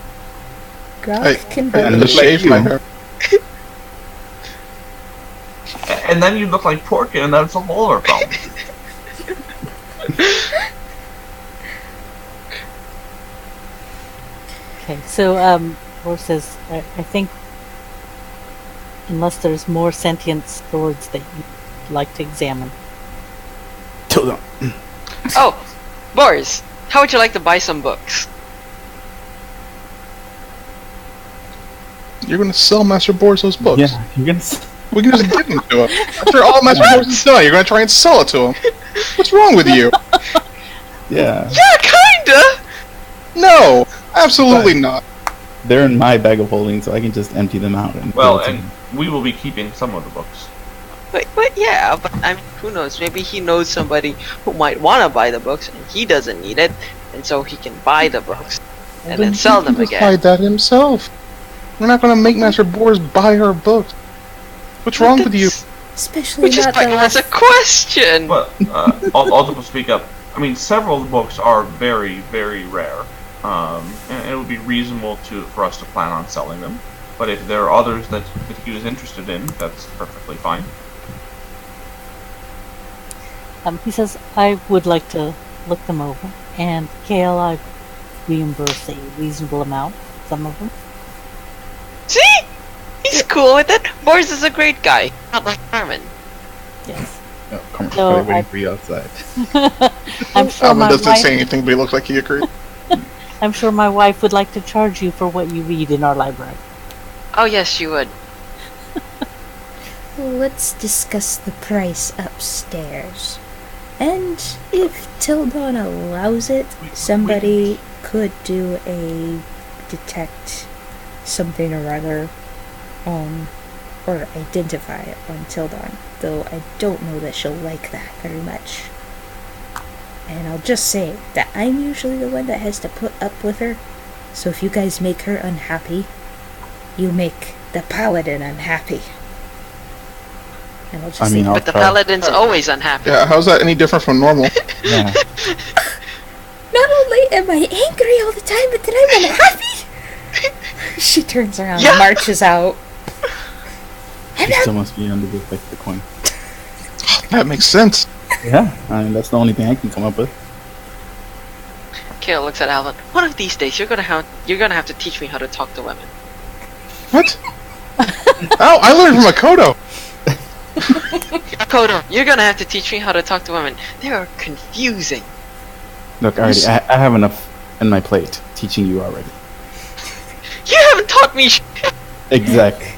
Grog Hey, can I And be. just shaved my hair. And then you look like Porkin, and that's a whole other problem. Okay, so Boarrs says, I think unless there's more sentient swords that you'd like to examine. Hold on. Oh, Boarrs, how would you like to buy some books? You're gonna sell Master Boarrs those books. Yeah, you're gonna. We can just give them to him. After all Master Boarrs is done, you're gonna try and sell it to him. What's wrong with you? Yeah, Yeah, kinda! No, absolutely not. they're in my bag of holding, so I can just empty them out. And Well, give it to and them. we will be keeping some of the books. But yeah, but I mean, who knows? Maybe he knows somebody who might want to buy the books, and he doesn't need it, and so he can buy the books and then sell them He again. decide that himself. We're not going to make Master Boarrs buy our books. What's wrong with you? Especially Which is not why the it was a last. question. But Aldrik will speak up. I mean, several of the books are very, very rare, and it would be reasonable for us to plan on selling them. But if there are others that he was interested in, that's perfectly fine. He says, I would like to look them over, and Kale, I reimburse a reasonable amount, some of them. See? He's cool with it. Boarrs is a great guy. Not like Carmen. Yes. No, come on, So probably waiting I- for you outside. I'm sure Alvin my doesn't wife, say anything, but he looks like he agreed. I'm sure my wife would like to charge you for what you read in our library. Oh yes, she would. Let's discuss the price upstairs. And if Tildon allows it, somebody could do a detect something or other, or identify it on Tildon. Though I don't know that she'll like that very much. And I'll just say that I'm usually the one that has to put up with her. So if you guys make her unhappy, you make the paladin unhappy. And I'll just I mean, say I'll But the try. paladin's always unhappy. Yeah, how's that any different from normal? Yeah. not only am I angry all the time, but then I'm unhappy. She turns around Yeah. and marches out. She still must be under the effect of the coin. That makes sense. Yeah, I mean, that's the only thing I can come up with. Kale looks at Alvin. One of these days, you're gonna have to teach me how to talk to women. What? Oh, I learned from Acodo. Acodo, you're gonna have to teach me how to talk to women. They are confusing. Look, I have enough in my plate teaching you already. You haven't taught me. Exactly.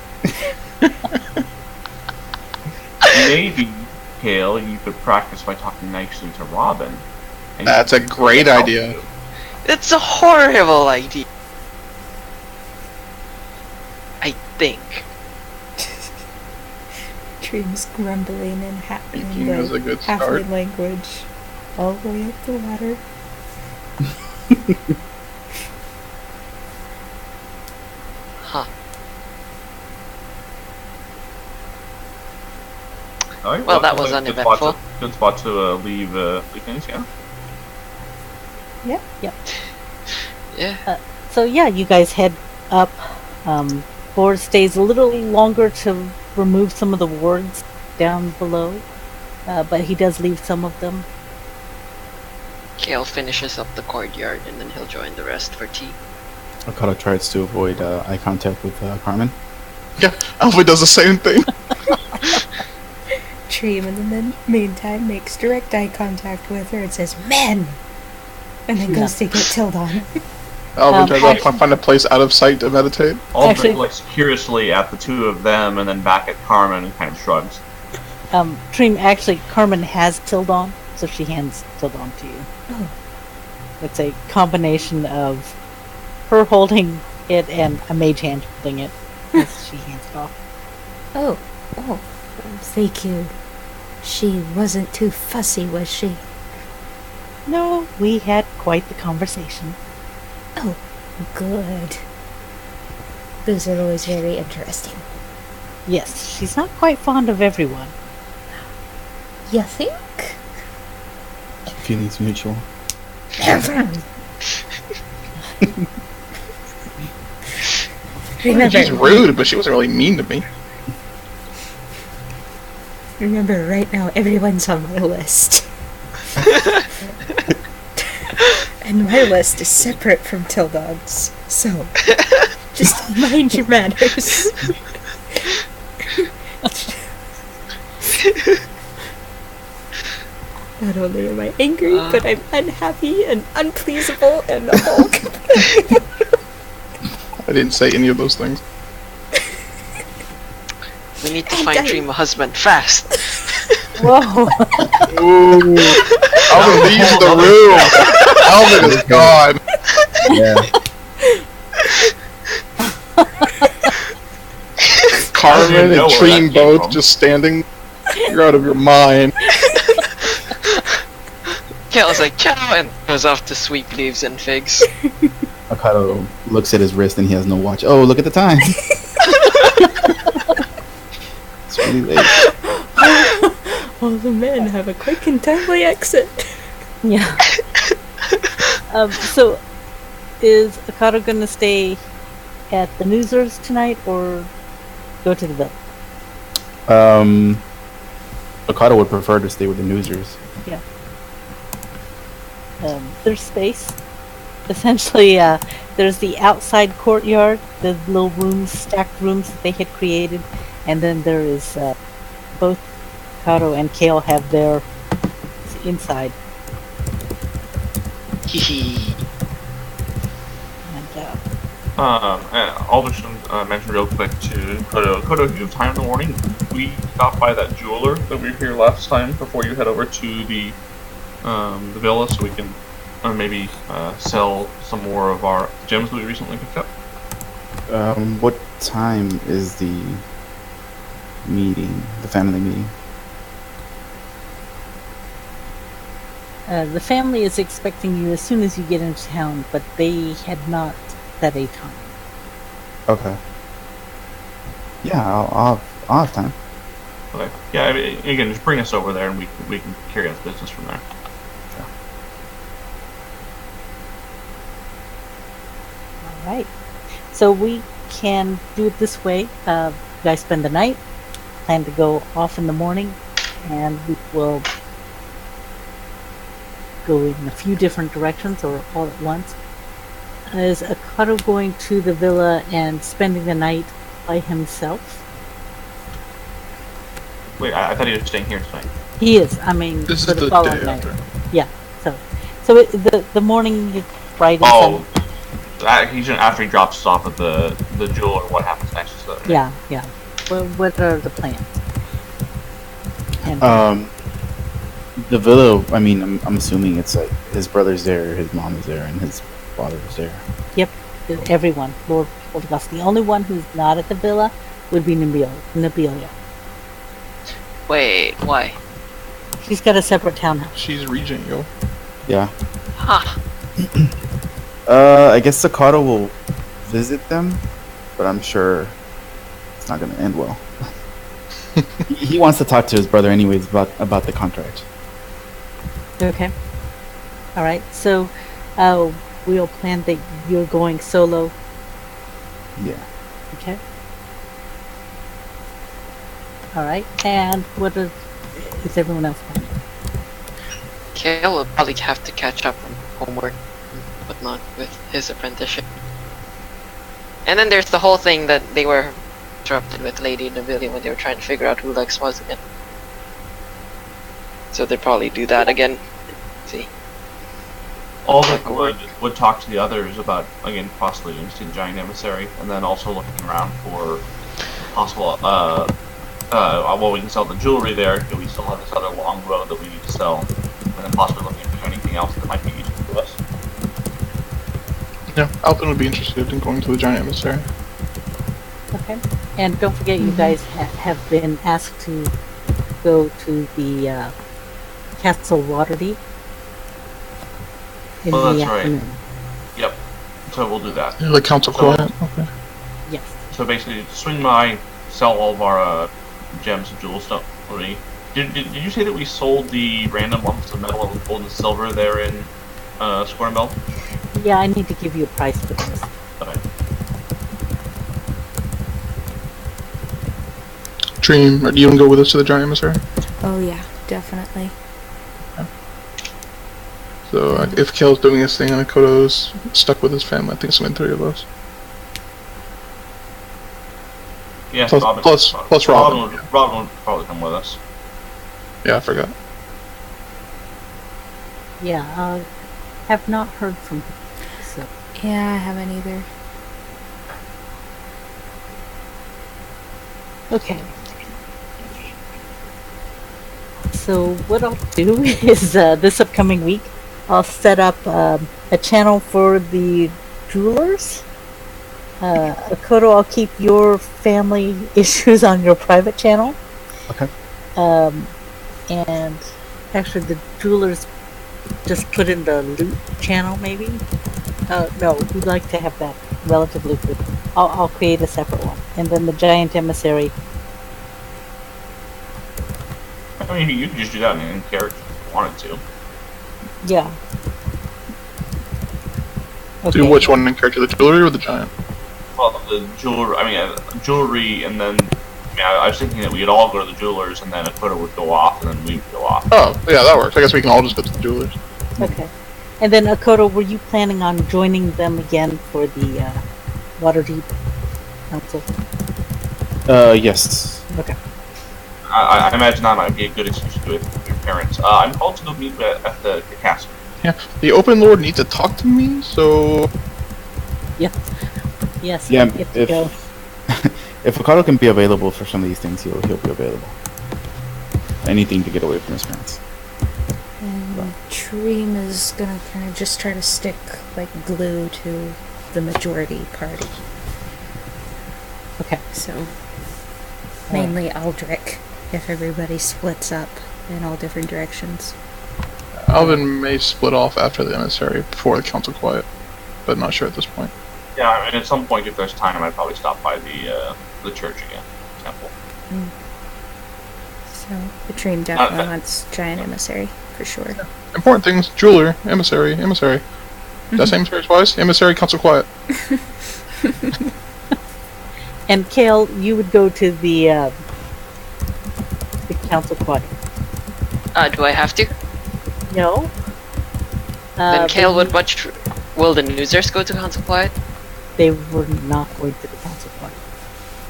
Maybe, Kale, you could practice by talking nicely to Robin. And That's a great help idea. you. That's a horrible idea. I think. Trym's grumbling and Thinking is a good start. halfling language all the way up the ladder. Huh. Alright, Well, that was good uneventful. Good spot to leave things, yeah. Yeah. So yeah, you guys head up. Boarrs stays a little longer to remove some of the wards down below, but he does leave some of them. Kale finishes up the courtyard and then he'll join the rest for tea. Acodo tries to avoid eye contact with Carmen. Yeah, Alvin does the same thing. Trym, in the meantime, makes direct eye contact with her and says, "Men!" And then goes to get Tildon. Alvin tries to find a place out of sight to meditate. Actually- Aldrik looks curiously at the two of them and then back at Carmen and kind of shrugs. Trym, actually, Carmen has Tildon, so she hands Tildon to you. Oh. It's a combination of her holding it and a mage hand holding it as she hands it off. Oh, thank you. She wasn't too fussy, was she? No, we had quite the conversation. Oh, good. Those are always very interesting. Yes, she's not quite fond of everyone. You think? Feelings mutual. She's rude, but she wasn't really mean to me. Remember, right now, everyone's on my list. And my list is separate from Tildon's, so just mind your manners. Not only am I angry, but I'm unhappy and unpleasable and a Hulk. I didn't say any of those things. We need to find Trym a husband fast. Whoa! Ooh. Alvin leaves the room. Alvin is gone. Yeah. Carmen know and where that Trym came both from. just standing. You're out of your mind. Kale's like, ciao, and goes off to sweep leaves and figs. Acodo looks at his wrist and he has no watch. Oh, look at the time. It's really late. All the men have a quick and timely exit. Yeah. So, is Acodo going to stay at the Noozers tonight or go to the villa? Acodo would prefer to stay with the Noozers. Yeah. There's space. Essentially, there's the outside courtyard, the little rooms, stacked rooms that they had created, and then there is both Acodo and Kale have their inside. Hehe. And Aldrik mentioned real quick to Acodo, if you have time in the morning, we stopped by that jeweler that we were here last time before you head over to the villa, so we can maybe sell some more of our gems that we recently picked up. What time is the meeting, the family meeting? The family is expecting you as soon as you get into town, but they had not set a time. Okay. Yeah, I'll have time. Okay. Yeah, I mean, again, just bring us over there, and we can carry out the business from there. Alright. So we can do it this way. You guys spend the night, plan to go off in the morning, and we will go in a few different directions or all at once. Is Acodo going to the villa and spending the night by himself? Wait, I thought he was staying here tonight. He is. I mean, This for is the the following day night. after. Yeah. So the morning is bright and Oh, sunny. after he drops us off at the jeweler, what happens next? Yeah. Well, what are the plans? And The villa, I mean, I'm assuming it's like his brother's there, his mom is there, and his father is there. yep, everyone. Lord Aldrik. The only one who's not at the villa would be Nabelia. Wait, why? She's got a separate townhouse. She's regent, yo. Yeah. Huh. I guess Acodo will visit them, but I'm sure it's not going to end well. He wants to talk to his brother anyways about the contract. Okay. All right. So we'll plan that you're going solo. Yeah. Okay. All right. And what is everyone else planning? Kale will probably have to catch up on homework and whatnot with his apprenticeship. And then there's the whole thing that they were interrupted with Lady Nabelia when they were trying to figure out who Lex was again. So they'd probably do that again. See. Aldrik would talk to the others about, again, possibly instant giant emissary, and then also looking around for possible, well, we can sell the jewelry there, but we still have this other long road that we need to sell, and then possibly looking for anything else that might be useful to us. Yeah, Alvin would be interested in going to the giant emissary. Okay. And don't forget, you guys have been asked to go to the Castle Waterdeep in Oh, the that's right. afternoon. Yep. So we'll do that. Yeah, the council So- quiet. Okay. Yes. So basically, swing by, sell all of our gems and jewels. Did you say that we sold the random lumps of metal and gold and silver there in Square and Bell? Yeah, I need to give you a price for this. Okay. Trym, do you want to go with us to the giant emissary? Oh yeah, definitely. So if Kale's doing his thing and Akodo's stuck with his family, I think it's only 3 of us. Yeah, Plus Robin. Robin would probably come with us. Yeah, I forgot. Yeah, have not heard from him. So Yeah, I haven't either. okay. So what I'll do is this upcoming week, I'll set up a channel for the jewelers. Acodo, I'll keep your family issues on your private channel. Okay. And actually, the jewelers just put in the loot channel, maybe. No, we'd like to have that relatively quick. I'll create a separate one, and then the giant emissary. I mean, you could just do that in character if you wanted to. Yeah. Do which one in character, the jewelry or the giant? Well, the jewelry. Jewelry, and then. I was thinking that we'd all go to the jewelers, and then Acodo would go off, and then we would go off. Oh, yeah, that works. I guess we can all just go to the jewelers. Okay. And then Acodo, were you planning on joining them again for the Waterdeep Council? Yes. Okay. I imagine that might be a good excuse to do it with your parents. I'm called to go meet at the castle. Yeah, the Open Lord needs to talk to me, so... Yes. Yes. Yeah, you get to go. If Acodo can be available for some of these things, he'll be available. Anything to get away from his parents. And Trym is gonna kind of just try to stick like glue to the majority party. Okay. So mainly Aldrik, if everybody splits up in all different directions. Alvin may split off after the emissary before the council quiet, but not sure at this point. Yeah, I mean, at some point, if there's time, I'd probably stop by the church again, temple. So the Trym definitely wants giant emissary for sure. Important things: jeweler, emissary. Did I say emissary twice? Emissary, council quiet. And Kale, you would go to the council quiet. Do I have to? No. Then Kale but would much. Will the Noozers go to Council Quiet? They were not going to the council quiet.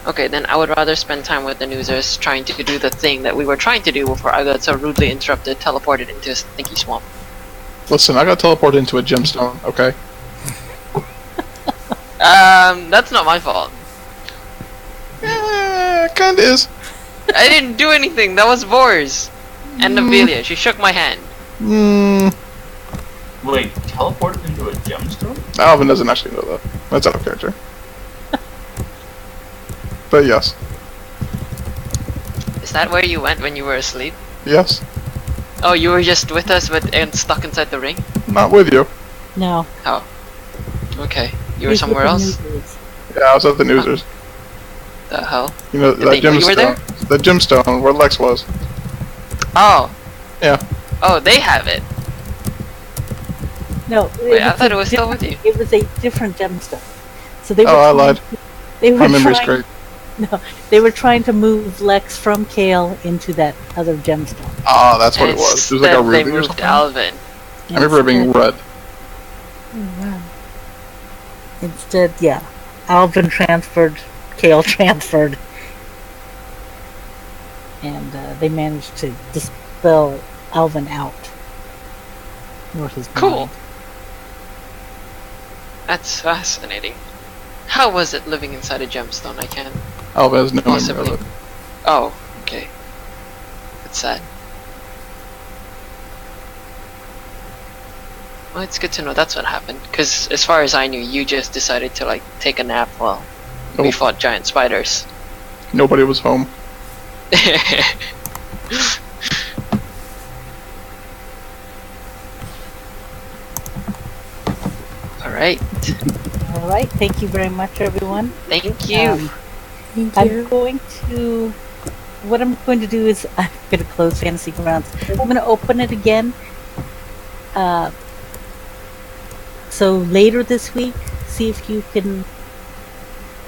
Okay, then I would rather spend time with the Noozers trying to do the thing that we were trying to do before I got so rudely interrupted, teleported into a stinky swamp. Listen, I got teleported into a gemstone, okay? That's not my fault. Yeah, kinda is. I didn't do anything, that was Boarrs. And Amelia, she shook my hand. Wait, teleported into a gemstone? Alvin doesn't actually know that. That's out of character. But yes. Is that where you went when you were asleep? Yes. Oh, you were just with us and stuck inside the ring? Not with you. No. Oh. Okay. You were He's somewhere with the else? Noozers. Yeah, I was at the Noozers. The hell? You know, that You were there? gemstone. The gemstone where Lex was. Oh. Yeah. Oh, they have it. No. Wait, I thought it was still with you. It was a different gemstone. So they were. Oh, I lied. They were My memory's trying, great. No, they were trying to move Lex from Kale into that other gemstone. Ah, that's what it was. It was like a Instead, they ruby or moved something. Alvin. I remember it being red. Oh wow. Instead, yeah, Alvin transferred, Kale transferred, and they managed to dispel Alvin out. Or his Cool. mind. That's fascinating. How was it living inside a gemstone? I can't Alvin has no memory possibly. of it. Oh, okay. That's sad. Well, it's good to know that's what happened. Because as far as I knew, you just decided to like take a nap while we Nope. fought giant spiders. Nobody was home. Alright. All right, thank you very much, everyone. Thank you. Thank I'm you. going to. What I'm going to do is I'm going to close Fantasy Grounds. I'm going to open it again. So later this week, see if you can.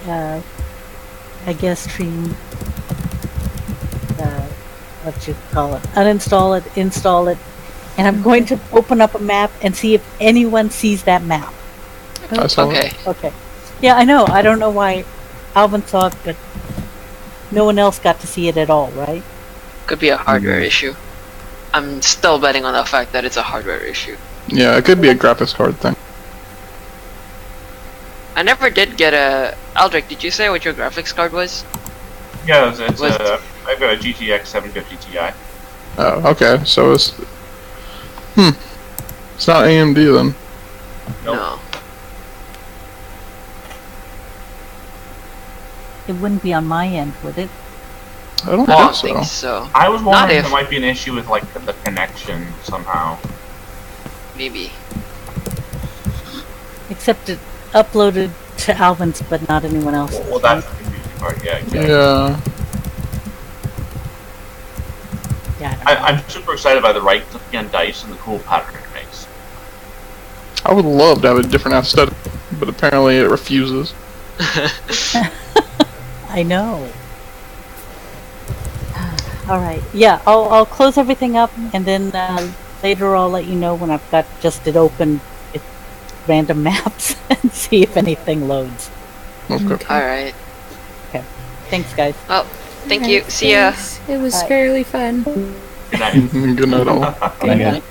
I guess stream. What you call it? Uninstall it, install it, and I'm going to open up a map and see if anyone sees that map. I saw Okay. it. Okay. Yeah, I know. I don't know why Alvin saw it, but no one else got to see it at all, right? Could be a hardware issue. I'm still betting on the fact that it's a hardware issue. Yeah, it could be a graphics card thing. I never did get a... Aldrik, did you say what your graphics card was? Yeah, Was- I've got a GTX 750 Ti. Oh, okay. So it's... It's not AMD then. Nope. No. It wouldn't be on my end, would it? I don't I don't think think so. so. I was wondering if if- there might be an issue with like the connection somehow. Maybe. Except it uploaded to Alvin's, but not anyone else. Well, that's the confusing part. Yeah, exactly. Yeah. Yeah. I don't know. I'm super excited by the right clicking on dice and the cool pattern it makes. I would love to have a different aesthetic, but apparently it refuses. I know. All right. Yeah, I'll close everything up, and then later I'll let you know when I've got just it open, with random maps, and see if anything loads. Okay. Alright. Thanks, guys. Well, thank Alright, you. See ya. thanks. It was Bye. fairly fun. Good night. Good night, all. Good Like, night.